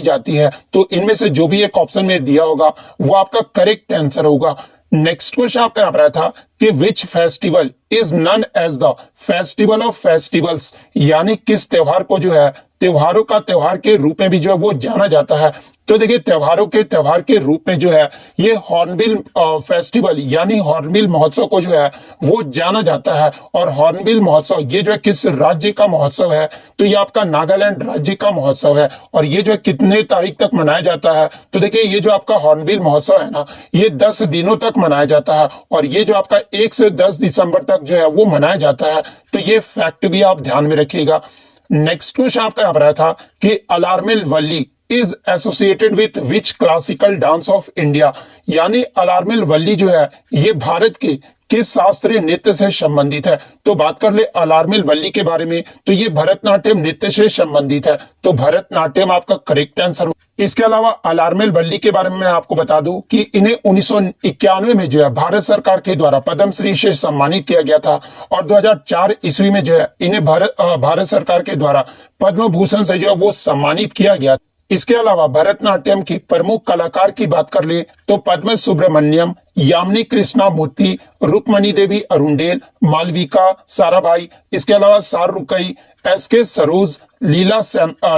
जाती है। तो इनमें से जो भी एक ऑप्शन में दिया होगा वो आपका करेक्ट आंसर होगा। नेक्स्ट क्वेश्चन आपका यहाँ पर आया था कि which festival is known as the festival of festivals यानी किस त्योहार को जो है त्योहारों का त्योहार के रूप में भी जो है वो जाना जाता है? तो देखिए त्योहारों के त्योहार के रूप में जो है ये हॉर्नबिल फेस्टिवल यानी हॉर्नबिल महोत्सव को जो है वो जाना जाता है। और हॉर्नबिल महोत्सव ये जो है किस राज्य का महोत्सव है? तो ये आपका नागालैंड राज्य का महोत्सव है। और ये जो है कितने तारीख तक मनाया जाता है? तो देखिए ये जो आपका हॉर्नबिल महोत्सव है ना ये 10 दिनों तक मनाया जाता है और ये जो आपका 1 से 10 दिसंबर तक जो है वो मनाया जाता है। तो ये फैक्ट भी आप ध्यान में रखिएगा। नेक्स्ट क्वेश्चन आपका यहाँ पर आया था कि Alarmel Valli is associated with which classical dance of India यानी अलार्मिल वल्ली जो है ये भारत के किस शास्त्रीय नृत्य से संबंधित है? तो बात कर ले अलार्मिल वल्ली के बारे में, तो ये भरतनाट्यम नृत्य से संबंधित है। तो भरतनाट्यम आपका करेक्ट आंसर हो। इसके अलावा अलार्मिल वल्ली के बारे में मैं आपको बता दूं कि इन्हें 1991 में जो है भारत सरकार के द्वारा पद्मश्री से सम्मानित किया गया था और 2004 ईस्वी में जो है इन्हें भारत सरकार के द्वारा पद्म भूषण से जो है वो सम्मानित किया गया। इसके अलावा भरतनाट्यम की प्रमुख कलाकार की बात कर ले तो पद्म सुब्रमण्यम, यामिनी कृष्णमूर्ति, रुक्मणी देवी अरुंडेल, मालविका साराभाई, इसके अलावा शाहरुखई, एस.के. सरोज, लीला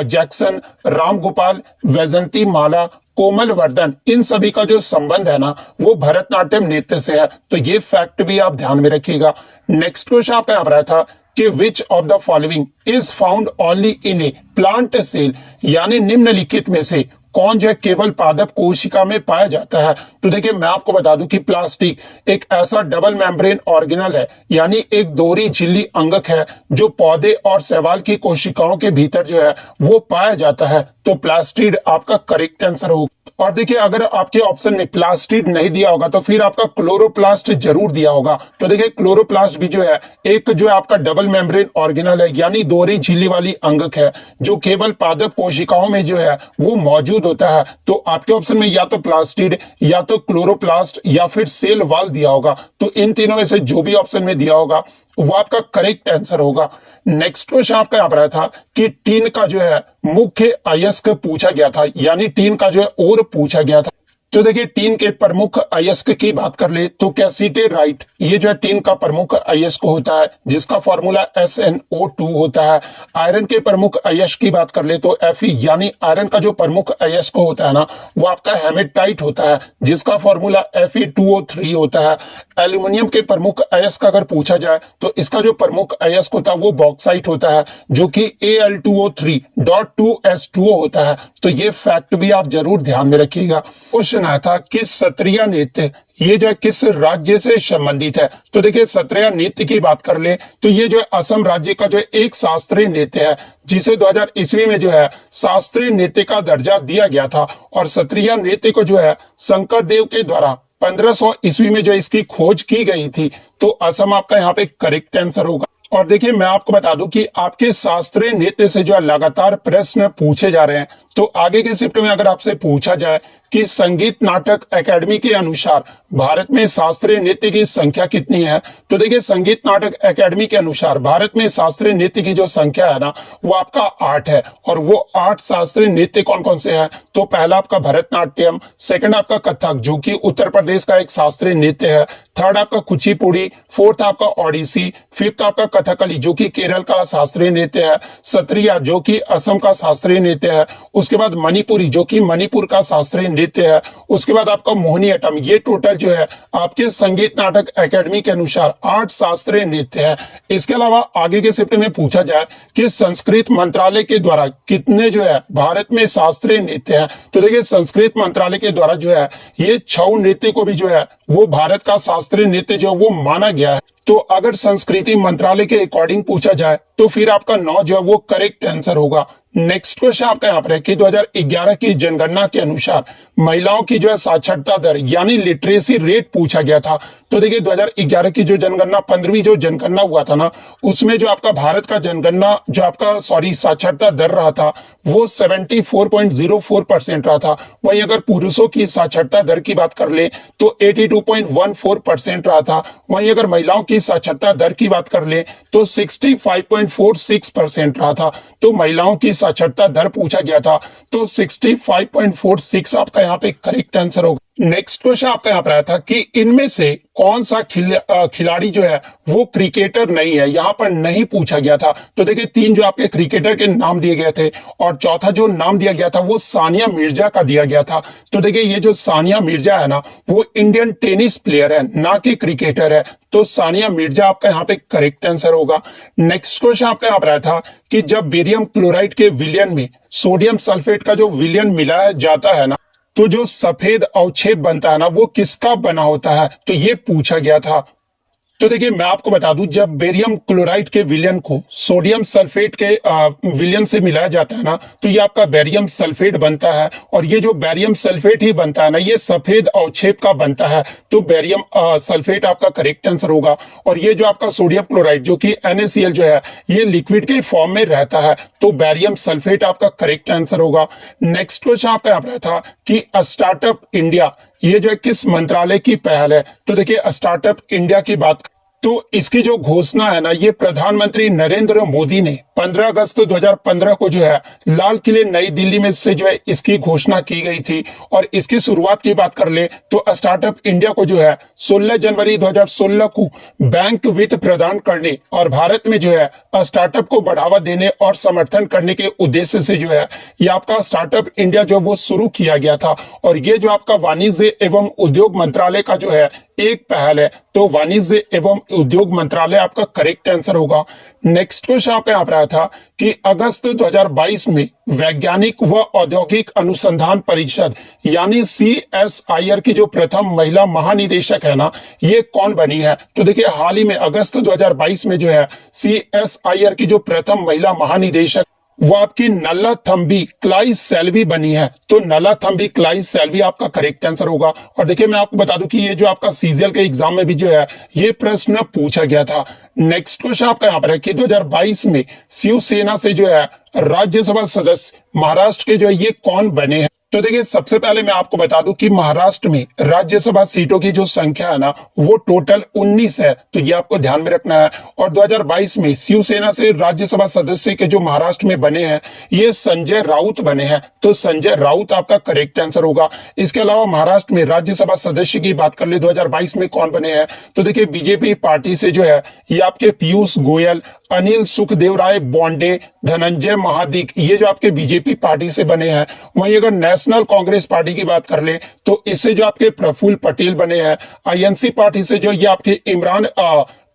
जैक्सन, राम गोपाल, वैजंती माला, कोमल वर्धन, इन सभी का जो संबंध है ना वो भरतनाट्यम नृत्य से है। तो ये फैक्ट भी आप ध्यान में रखिएगा। नेक्स्ट क्वेश्चन आपका यहाँ पर आया था कि which of the following is found only in a plant cell, यानी निम्नलिखित में से कौन जो है केवल पादप कोशिका में पाया जाता है। तो देखिए मैं आपको बता दूं कि प्लास्टिक एक ऐसा डबल मेम्ब्रेन ऑर्गेनल है, यानी एक दोहरी झिल्ली अंगक है जो पौधे और शैवाल की कोशिकाओं के भीतर जो है वो पाया जाता है। तो प्लास्टिड आपका करेक्ट आंसर होगा। और देखिए अगर आपके ऑप्शन में प्लास्टिड नहीं दिया होगा तो फिर आपका क्लोरोप्लास्ट जरूर दिया होगा। तो देखिए क्लोरोप्लास्ट भी जो है एक जो है आपका डबल मेम्ब्रेन ऑर्गेनल है, यानी दोहरी झिल्ली वाली अंगक है जो केवल पादप कोशिकाओं में जो है वो मौजूद होता है। तो आपके ऑप्शन में या तो प्लास्टिड या तो क्लोरोप्लास्ट या फिर सेल वॉल दिया होगा। तो इन तीनों में से जो भी ऑप्शन में दिया होगा वो आपका करेक्ट आंसर होगा। नेक्स्ट क्वेश्चन आपका यहाँ पर आया था कि टीन का जो है मुख्य अयस्क पूछा गया था, यानी टीन का जो है और पूछा गया था। तो देखिए टीन के प्रमुख अयस्क की बात कर ले तो कैसीटेराइट, ये जो है टीन का प्रमुख अयस्क होता है जिसका फॉर्मूला SnO2 होता है। आयरन के प्रमुख अयस्क की बात कर ले तो Fe, यानी आयरन का जो प्रमुख अयस्क होता है ना वो आपका हेमेटाइट होता है जिसका फॉर्मूला Fe2O3 होता है। एल्यूमिनियम के प्रमुख अयस्क अगर पूछा जाए तो इसका जो प्रमुख अयस्क होता है वो बॉक्साइट होता है जो कि Al2O3.2S2O होता है। तो ये फैक्ट भी आप जरूर ध्यान में रखिएगा। क्वेश्चन आया था कि सत्रिय नृत्य ये जो है किस राज्य से संबंधित है। तो देखिए सत्रिय नृत्य की बात कर ले तो ये जो है असम राज्य का जो है एक शास्त्रीय नृत्य है जिसे 2000 ईस्वी में जो है शास्त्रीय नृत्य का दर्जा दिया गया था। और सत्रिय नृत्य को जो है शंकर देव के द्वारा 1500 ईस्वी में जो इसकी खोज की गई थी। तो असम आपका यहाँ पे करेक्ट आंसर होगा। और देखिए मैं आपको बता दूं कि आपके शास्त्रीय नृत्य से जो है लगातार प्रश्न पूछे जा रहे हैं। तो आगे के शिफ्ट में अगर आपसे पूछा जाए कि संगीत नाटक एकेडमी के अनुसार भारत में शास्त्रीय नृत्य की संख्या कितनी है, तो देखिए संगीत नाटक एकेडमी के अनुसार भारत में शास्त्रीय नृत्य की जो संख्या है ना वो आपका 8 है। और वो 8 शास्त्रीय नृत्य कौन कौन से हैं, तो पहला आपका भरतनाट्यम, सेकंड आपका कथक जो कि उत्तर प्रदेश का एक शास्त्रीय नृत्य है, थर्ड आपका कुचिपुड़ी, फोर्थ आपका ओडिसी, फिफ्थ आपका कथकली जो कि केरल का शास्त्रीय नृत्य है, सत्रिया जो कि असम का शास्त्रीय नृत्य है, उसके बाद मणिपुरी जो कि मणिपुर का शास्त्रीय नृत्य है, उसके बाद आपका मोहिनीअट्टम। ये टोटल जो है आपके संगीत नाटक एकेडमी के अनुसार 8 शास्त्रीय नृत्य है। इसके अलावा आगे के शिफ्ट में पूछा जाए कि संस्कृत मंत्रालय के द्वारा कितने जो है भारत में शास्त्रीय नृत्य है, तो देखिए संस्कृत मंत्रालय के द्वारा जो है ये 6 नृत्य को भी जो है वो भारत का शास्त्रीय नृत्य जो वो माना गया है। तो अगर संस्कृति मंत्रालय के अकॉर्डिंग पूछा जाए तो फिर आपका 9 जो है वो करेक्ट आंसर होगा। नेक्स्ट क्वेश्चन आपका यहाँ पर है कि 2011 की जनगणना के अनुसार महिलाओं की जो है साक्षरता दर यानी लिटरेसी रेट पूछा गया था। तो देखिए 2011 की जो जनगणना 15वीं जो जनगणना हुआ था ना उसमें जो आपका भारत का जनगणना जो आपका साक्षरता दर रहा था वो 74.04% रहा था। वहीं अगर पुरुषों की साक्षरता दर की बात कर ले तो 82.14% रहा था। वहीं अगर महिलाओं की साक्षरता दर की बात कर ले तो 65.46% रहा था। तो महिलाओं की साक्षरता दर पूछा गया था तो 65.46 आपका यहाँ पे करेक्ट आंसर होगा। नेक्स्ट क्वेश्चन आपका यहाँ पर आया था कि इनमें से कौन सा खिलाड़ी जो है वो क्रिकेटर नहीं है, यहाँ पर नहीं पूछा गया था। तो देखिए 3 जो आपके क्रिकेटर के नाम दिए गए थे और चौथा जो नाम दिया गया था वो सानिया मिर्जा का दिया गया था। तो देखिए ये जो सानिया मिर्जा है ना वो इंडियन टेनिस प्लेयर है ना कि क्रिकेटर है। तो सानिया मिर्जा आपका यहाँ पे करेक्ट आंसर होगा। नेक्स्ट क्वेश्चन आपका यहाँ पर आया था कि जब बेरियम क्लोराइड के विलयन में सोडियम सल्फेट का जो विलयन मिलाया जाता है ना तो जो सफेद अवक्षेप बनता है ना वो किसका बना होता है, तो ये पूछा गया था। तो देखिए मैं आपको बता दूं जब बेरियम क्लोराइड के विलयन को सोडियम सल्फेट के विलयन से मिलाया जाता है ना तो ये आपका बेरियम सल्फेट बनता है। और ये जो बेरियम सल्फेट ही बनता है ना ये सफेद अवक्षेप का बनता है। तो बेरियम सल्फेट आपका करेक्ट आंसर होगा। और ये जो आपका सोडियम क्लोराइड जो कि NaCl जो है ये लिक्विड के फॉर्म में रहता है। तो बेरियम सल्फेट आपका करेक्ट आंसर होगा। नेक्स्ट क्वेश्चन आपका यहाँ पर था कि स्टार्टअप इंडिया ये जो है किस मंत्रालय की पहल है। तो देखिए स्टार्टअप इंडिया की बात तो इसकी जो घोषणा है ना ये प्रधानमंत्री नरेंद्र मोदी ने 15 अगस्त 2015 को जो है लाल किले नई दिल्ली में से जो है इसकी घोषणा की गई थी। और इसकी शुरुआत की बात कर ले तो स्टार्टअप इंडिया को जो है 16 जनवरी 2016 को बैंक वित्त प्रदान करने और भारत में जो है स्टार्टअप को बढ़ावा देने और समर्थन करने के उद्देश्य से जो है ये आपका स्टार्टअप इंडिया जो वो शुरू किया गया था। और ये जो आपका वाणिज्य एवं उद्योग मंत्रालय का जो है एक पहल है, तो वाणिज्य एवं उद्योग मंत्रालय आपका करेक्ट आंसर होगा। नेक्स्ट क्वेश्चन आपका यहाँ पर आया था कि अगस्त 2022 में वैज्ञानिक व औद्योगिक अनुसंधान परिषद यानी CSIR की जो प्रथम महिला महानिदेशक है ना, ये कौन बनी है? तो देखिए हाल ही में अगस्त 2022 में जो है CSIR की जो प्रथम महिला महानिदेशक वो आपकी नल्ला थम्बी क्लाई सेल्वी बनी है। तो नल्ला थम्बी क्लाई सेल्वी आपका करेक्ट आंसर होगा। और देखिए मैं आपको बता दूं कि ये जो आपका CGL के एग्जाम में भी जो है ये प्रश्न पूछा गया था। नेक्स्ट क्वेश्चन आपका यहाँ पर है कि 2022 में शिवसेना से जो है राज्यसभा सदस्य महाराष्ट्र के जो है ये कौन बने हैं? तो देखिए सबसे पहले मैं आपको बता दूं कि महाराष्ट्र में राज्यसभा सीटों की जो संख्या है ना वो टोटल 19 है, तो ये आपको ध्यान में रखना है। और 2022 में शिवसेना से राज्यसभा सदस्य के जो महाराष्ट्र में बने हैं ये संजय राउत बने हैं, तो संजय राउत आपका करेक्ट आंसर होगा। इसके अलावा महाराष्ट्र में राज्यसभा सदस्य की बात कर ले 2022 में कौन बने हैं, तो देखिए बीजेपी पार्टी से जो है ये आपके पीयूष गोयल, अनिल सुखदेवराय बोंडे, धनंजय महादिक, ये जो आपके बीजेपी पार्टी से बने हैं। वहीं अगर नेशनल कांग्रेस पार्टी की बात कर ले तो इससे जो आपके प्रफुल्ल पटेल बने हैं। INC पार्टी से जो ये आपके इमरान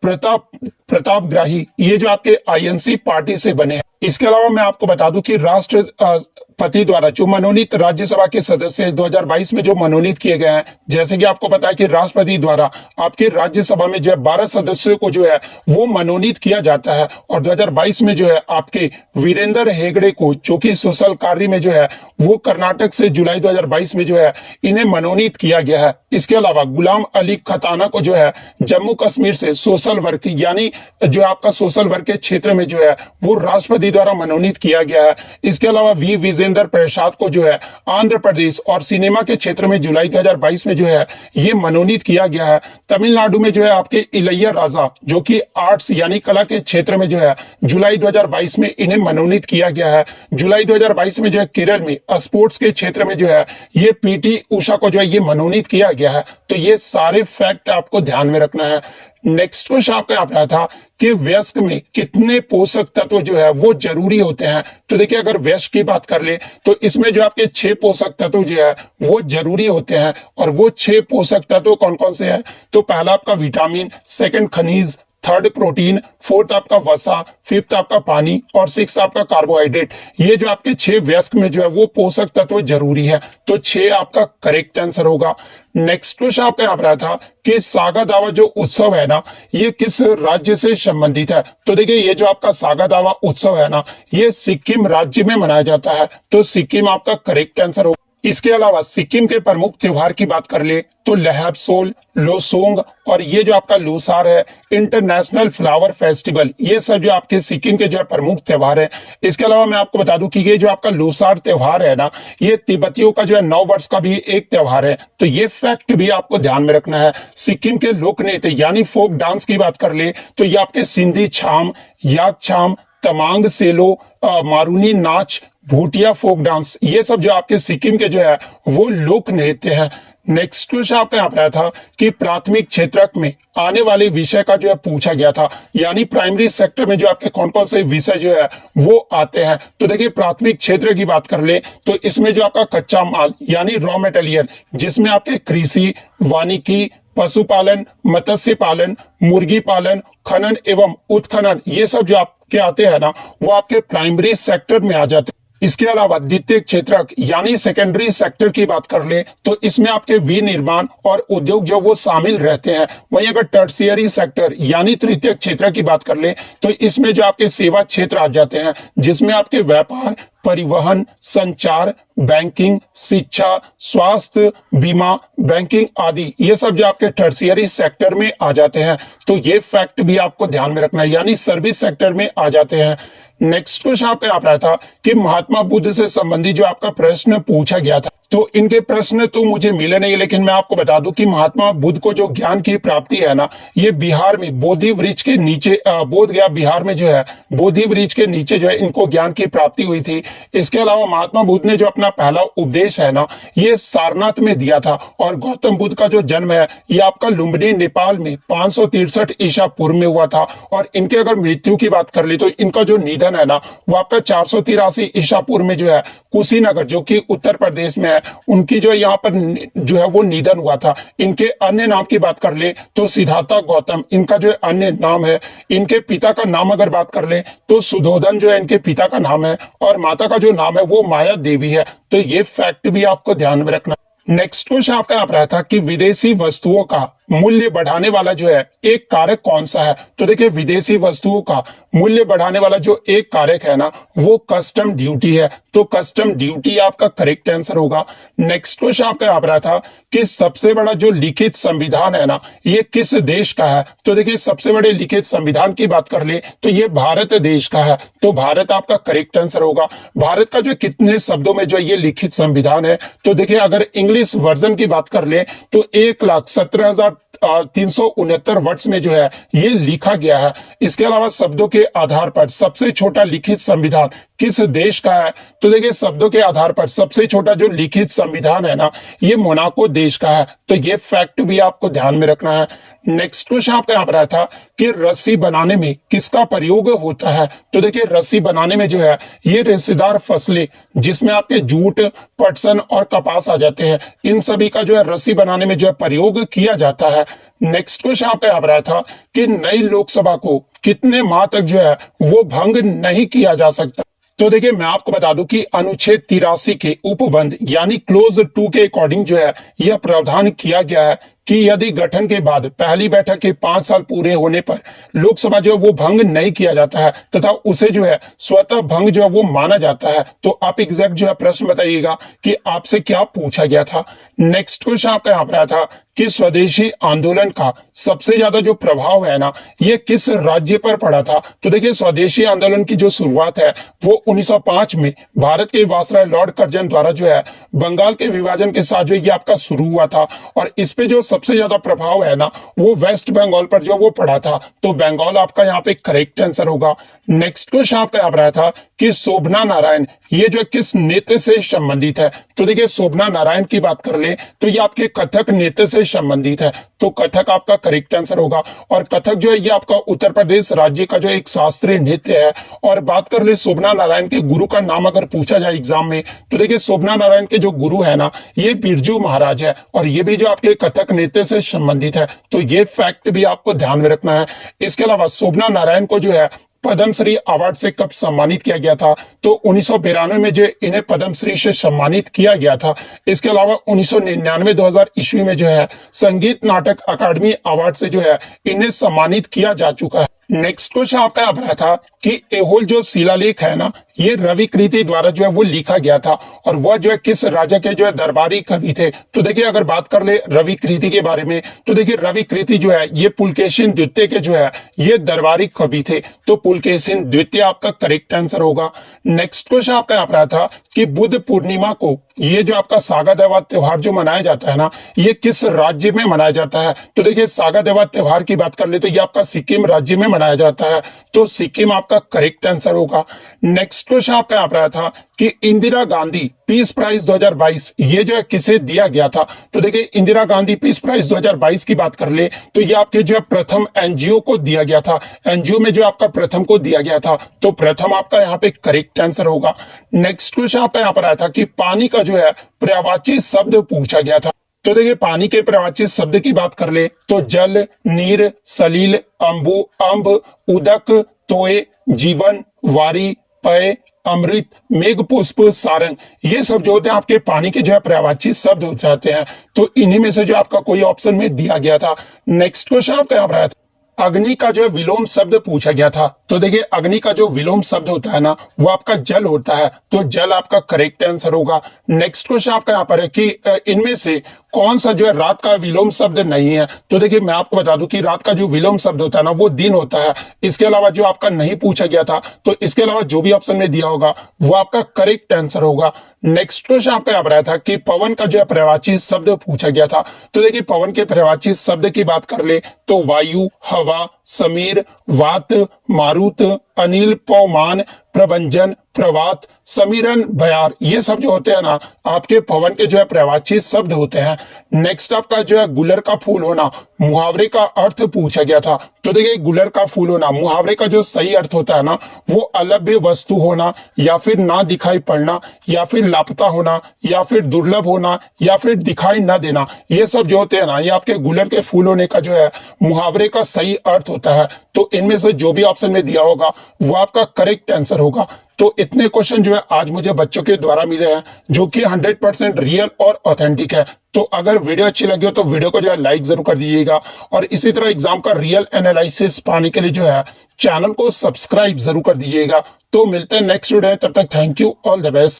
प्रतापग्राही, ये जो आपके INC पार्टी से बने हैं। इसके अलावा मैं आपको बता दूं कि राष्ट्रपति द्वारा जो मनोनीत राज्यसभा के सदस्य 2022 में जो मनोनीत किए गए हैं, जैसे कि आपको पता है कि राष्ट्रपति द्वारा आपके राज्यसभा में जो है 12 सदस्यों को जो है वो मनोनीत किया जाता है। और 2022 में जो है आपके वीरेंद्र हेगड़े को, जो कि सोशल कार्य में जो है वो कर्नाटक से जुलाई 2022 में जो है इन्हें मनोनीत किया गया है। इसके अलावा गुलाम अली खताना को जो है जम्मू कश्मीर से सोशल वर्क यानी जो आपका सोशल वर्क के क्षेत्र में जो है वो राष्ट्रपति द्वारा मनोनीत किया गया है। इसके अलावा वी विजेंद्र प्रसाद को जो है आंध्र प्रदेश और सिनेमा के क्षेत्र में जुलाई 2022 में जो है ये मनोनीत किया गया है। तमिलनाडु में जो है आपके इलैया राजा, जो कि आर्ट्स यानी कला के क्षेत्र में जो है जुलाई 2022 में इन्हें मनोनीत किया गया है। जुलाई 2022 में जो है केरल में स्पोर्ट्स के क्षेत्र में जो है ये PT उषा को जो है ये मनोनीत किया गया है। तो ये सारे फैक्ट आपको ध्यान में रखना है। नेक्स्ट क्वेश्चन आपका यहाँ पर था कि वयस्क में कितने पोषक तत्व जो है वो जरूरी होते हैं। तो देखिए अगर वयस्क की बात कर ले तो इसमें जो आपके 6 पोषक तत्व जो है वो जरूरी होते हैं। और वो 6 पोषक तत्व कौन कौन से हैं? तो पहला आपका विटामिन, सेकंड खनिज, थर्ड प्रोटीन, फोर्थ आपका वसा, फिफ्थ आपका पानी और सिक्स आपका कार्बोहाइड्रेट। ये जो आपके 6 वयस्क में जो है वो पोषक तत्व जरूरी है, तो 6 आपका करेक्ट आंसर होगा। नेक्स्ट क्वेश्चन आपका यहाँ पर था कि सागा दावा जो उत्सव है ना ये किस राज्य से संबंधित है। तो देखिए ये जो आपका सागा दावा उत्सव है ना ये सिक्किम राज्य में मनाया जाता है, तो सिक्किम आपका करेक्ट आंसर होगा। इसके अलावा सिक्किम के प्रमुख त्योहार की बात कर ले तो लहबसोल, लोसोंग और ये जो आपका लोसार है, इंटरनेशनल फ्लावर फेस्टिवल, ये सब जो आपके सिक्किम के जो है प्रमुख त्योहार है। इसके अलावा मैं आपको बता दूं कि ये जो आपका लोसार त्योहार है ना ये तिब्बतियों का जो है 9 वर्ष का भी एक त्योहार है, तो ये फैक्ट भी आपको ध्यान में रखना है। सिक्किम के लोक नृत्य यानी फोक डांस की बात कर ले तो ये आपके सिंधी छाम, याक छाम, तमांग सेलो, मारूनी नाच, भूटिया फोक डांस, ये सब जो आपके सिक्किम के जो है वो लोक नृत्य है। नेक्स्ट क्वेश्चन आपका यहाँ पर था कि प्राथमिक क्षेत्रक में आने वाले विषय का जो है पूछा गया था, यानी प्राइमरी सेक्टर में जो आपके कौन कौन से विषय जो है वो आते हैं। तो देखिए प्राथमिक क्षेत्र की बात कर ले तो इसमें जो आपका कच्चा माल यानी रॉ मटेरियल, जिसमें आपके कृषि, वानिकी, पशुपालन, मत्स्य पालन, मुर्गी पालन, खनन एवं उत्खनन, ये सब जो आपके आते हैं ना वो आपके प्राइमरी सेक्टर में आ जाते हैं। इसके अलावा द्वितीय क्षेत्रक यानी सेकेंडरी सेक्टर की बात कर ले तो इसमें आपके विनिर्माण और उद्योग जो वो शामिल रहते हैं। वहीं अगर टर्शियरी सेक्टर यानी तृतीय क्षेत्र की बात कर ले तो इसमें जो आपके सेवा क्षेत्र आ जाते हैं, जिसमें आपके व्यापार, परिवहन, संचार, बैंकिंग, शिक्षा, स्वास्थ्य, बीमा, बैंकिंग आदि, ये सब जो आपके टर्शियरी सेक्टर में आ जाते हैं। तो ये फैक्ट भी आपको ध्यान में रखना है, यानी सर्विस सेक्टर में आ जाते हैं। नेक्स्ट क्वेश्चन आपका आप रहा था कि महात्मा बुद्ध से संबंधित जो आपका प्रश्न पूछा गया था, तो इनके प्रश्न तो मुझे मिले नहीं, लेकिन मैं आपको बता दूं कि महात्मा बुद्ध को जो ज्ञान की प्राप्ति है ना, ये बिहार में बोधि वृक्ष के नीचे, बोध गया बिहार में जो है बोधि वृक्ष के नीचे जो है इनको ज्ञान की प्राप्ति हुई थथी। इसके अलावा महात्मा बुद्ध ने जो अपना पहला उपदेश है ना, ये सारनाथ में दिया था। और गौतम बुद्ध का जो जन्म है ये आपका लुम्बिनी नेपाल में 563 ईसा पूर्व में हुआ था। और इनके अगर मृत्यु की बात कर ले तो इनका जो निधन है ना, वो आपका 483 ईसा पूर्व में जो है कुशीनगर, जो कि उत्तर प्रदेश में है, उनकी जो यहाँ पर जो है वो निधन हुआ था। इनके अन्य नाम की बात कर ले तो सिद्धार्थ गौतम इनका जो अन्य नाम है। इनके पिता का नाम अगर बात कर ले तो सुधोधन जो है इनके पिता का नाम है, और माता का जो नाम है वो माया देवी है। तो ये फैक्ट भी आपको ध्यान में रखना। नेक्स्ट क्वेश्चन आपका यहाँ पर रहा था कि विदेशी वस्तुओं का मूल्य बढ़ाने वाला जो है एक कारक कौन सा है। तो देखिए, विदेशी वस्तुओं का मूल्य बढ़ाने वाला जो एक कारक है ना, वो कस्टम ड्यूटी है। तो कस्टम ड्यूटी आपका करेक्ट आंसर होगा। नेक्स्ट क्वेश्चन आपका यहाँ पर रहा था कि सबसे बड़ा जो लिखित संविधान है ना, ये किस देश का है। तो देखिए, सबसे बड़े लिखित संविधान की बात कर ले तो ये भारत देश का है। तो भारत आपका करेक्ट आंसर होगा। भारत का जो कितने शब्दों में जो ये लिखित संविधान है, तो देखिए अगर इंग्लिश वर्जन की बात कर ले तो 1,17,369 वर्ड्स में जो है ये लिखा गया है। इसके अलावा शब्दों के आधार पर सबसे छोटा लिखित संविधान किस देश का है। तो देखिए, शब्दों के आधार पर सबसे छोटा जो लिखित संविधान है ना, ये मोनाको देश का है। तो ये फैक्ट भी आपको ध्यान में रखना है। नेक्स्ट क्वेश्चन आपका यहाँ पर आया था कि रस्सी बनाने में किसका प्रयोग होता है। तो देखिए, रस्सी बनाने में जो है ये रेशेदार फसलें, जिसमें आपके जूट, पटसन और कपास आ जाते हैं, इन सभी का जो है रस्सी बनाने में जो है प्रयोग किया जाता है। नेक्स्ट क्वेश्चन आपका यहाँ पर आया था कि नई लोकसभा को कितने माह तक जो है वो भंग नहीं किया जा सकता। तो देखिए, मैं आपको बता दूं कि अनुच्छेद 83 के उपबंध यानी क्लोज 2 के अकॉर्डिंग जो है यह प्रावधान किया गया है कि यदि गठन के बाद पहली बैठक के 5 साल पूरे होने पर लोकसभा जो है वो भंग नहीं किया जाता है तथा उसे जो है स्वतः भंग जो है वो माना जाता है। तो आप एग्जैक्ट जो है प्रश्न बताइएगा कि आपसे क्या पूछा गया था। नेक्स्ट क्वेश्चन आपका यहाँ पर आया था कि स्वदेशी आंदोलन का सबसे ज्यादा जो प्रभाव है ना, ये किस राज्य पर पड़ा था। तो देखिए, स्वदेशी आंदोलन की जो शुरुआत है वो 1905 में भारत के वायसराय लॉर्ड कर्जन द्वारा जो है बंगाल के विभाजन के साथ जो ये आपका शुरू हुआ था। और इस पे जो सबसे ज्यादा प्रभाव है ना, वो वेस्ट बंगाल पर जो वो पड़ा था। तो बंगाल आपका यहाँ पे करेक्ट आंसर होगा। नेक्स्ट क्वेश्चन आपका यहाँ पर आया था कि शोभना नारायण ये जो किस नृत्य से संबंधित है। तो देखिए, शोभना नारायण की बात कर ले तो ये आपके कथक नृत्य से संबंधित है। तो कथक आपका करेक्ट आंसर होगा। और कथक जो है ये आपका उत्तर प्रदेश राज्य का जो एक शास्त्रीय नृत्य है। और बात कर ले शोभना नारायण के गुरु का नाम अगर पूछा जाए एग्जाम में, तो देखिए शोभना नारायण के जो गुरु है ना, ये बिरजू महाराज है। और ये भी जो आपके कथक नृत्य से संबंधित है। तो ये फैक्ट भी आपको ध्यान में रखना है। इसके अलावा शोभना नारायण को जो है पद्मश्री अवार्ड से कब सम्मानित किया गया था। तो 1992 में जो इन्हें पद्मश्री से सम्मानित किया गया था। इसके अलावा 1999-2000 ईस्वी में जो है संगीत नाटक अकादमी अवार्ड से जो है इन्हें सम्मानित किया जा चुका है। नेक्स्ट क्वेश्चन आपका यहाँ पर था कि ऐहोल जो शिलालेख है ना, ये रवि कृति द्वारा जो है वो लिखा गया था। और वह जो है किस राजा के जो है दरबारी कवि थे। तो देखिए, अगर बात कर ले रवि कृति के बारे में, तो देखिए रवि कृति जो है ये पुलकेशिन द्वितीय के जो है ये दरबारी कवि थे। तो पुलकेशिन द्वितीय आपका करेक्ट आंसर होगा। नेक्स्ट क्वेश्चन आपका यहाँ पर था कि बुद्ध पूर्णिमा को ये जो आपका सागा दावा त्योहार जो मनाया जाता है ना, ये किस राज्य में मनाया जाता है। तो देखिए, सागा दावा त्योहार की बात कर ले तो ये आपका सिक्किम राज्य में मनाया जाता है। तो सिक्किम आपका करेक्ट आंसर होगा। नेक्स्ट क्वेश्चन आपका यहाँ पर था कि इंदिरा गांधी पीस प्राइज 2022 ये जो है किसे दिया गया था। तो देखिए, इंदिरा गांधी पीस प्राइज 2022 की बात कर ले तो ये आपके जो है प्रथम एनजीओ को दिया गया था। एनजीओ में जो आपका प्रथम को दिया गया था। तो प्रथम आपका यहाँ पे करेक्ट आंसर होगा। नेक्स्ट क्वेश्चन आपका यहाँ पर आया था कि पानी का जो है पर्यायवाची शब्द पूछा गया था। तो देखिए, पानी के पर्यायवाची शब्द की बात कर ले तो जल, नीर, सलील, अंबु, अम्ब, उदक, तोय, जीवन, वारी, पय, अमृत, मेघ पुष्प, सारंग, ये सब जो होते हैं आपके पानी के जो है पर्यायवाची शब्द हो जाते हैं। तो इन्हीं में से जो आपका कोई ऑप्शन में दिया गया था। नेक्स्ट क्वेश्चन आपका यहाँ पर आया था अग्नि का जो है विलोम शब्द पूछा गया था। तो देखिए अग्नि का जो विलोम शब्द होता है ना वो आपका जल होता है, तो जल आपका करेक्ट आंसर होगा। नेक्स्ट क्वेश्चन आपका यहाँ पर है कि इनमें से कौन सा जो है रात का विलोम शब्द नहीं है। तो देखिए मैं आपको बता दूं कि रात का जो विलोम शब्द होता है ना वो दिन होता है। इसके अलावा जो आपका नहीं पूछा गया था, तो इसके अलावा जो भी ऑप्शन में दिया होगा वो आपका करेक्ट आंसर होगा। नेक्स्ट क्वेश्चन आपका यहाँ पर आया था कि पवन का जो है पर्यायवाची शब्द पूछा गया था। तो देखिए पवन के पर्यायवाची शब्द की बात कर ले तो वायु, हवा, समीर, वात, मारुत, अनिल, पवमान, प्रभंजन, प्रवात, समीरन, भयार, ये सब जो होते हैं ना आपके पवन के जो है पर्यायवाची शब्द होते हैं। नेक्स्ट आपका जो है गुलर का फूल होना, मुहावरे का अर्थ पूछा गया था। तो देखिए गुलर का फूल होना, मुहावरे का जो सही अर्थ होता है ना वो अलभ्य वस्तु होना, या फिर ना दिखाई पड़ना, या फिर लापता होना, या फिर दुर्लभ होना, या फिर दिखाई न देना, ये सब जो होते हैं ना ये आपके गुलर के फूल होने का जो है मुहावरे का सही अर्थ होता है। तो इनमें से जो भी ऑप्शन में दिया होगा वो आपका करेक्ट आंसर होगा। तो इतने क्वेश्चन जो है आज मुझे बच्चों के द्वारा मिले हैं जो कि 100% रियल और ऑथेंटिक है। तो अगर वीडियो अच्छी लगी हो तो वीडियो को जो है लाइक जरूर कर दीजिएगा, और इसी तरह एग्जाम का रियल एनालिसिस पाने के लिए जो है चैनल को सब्सक्राइब जरूर कर दीजिएगा। तो मिलते हैं नेक्स्ट वीडियो, तब तक thank you, all the best.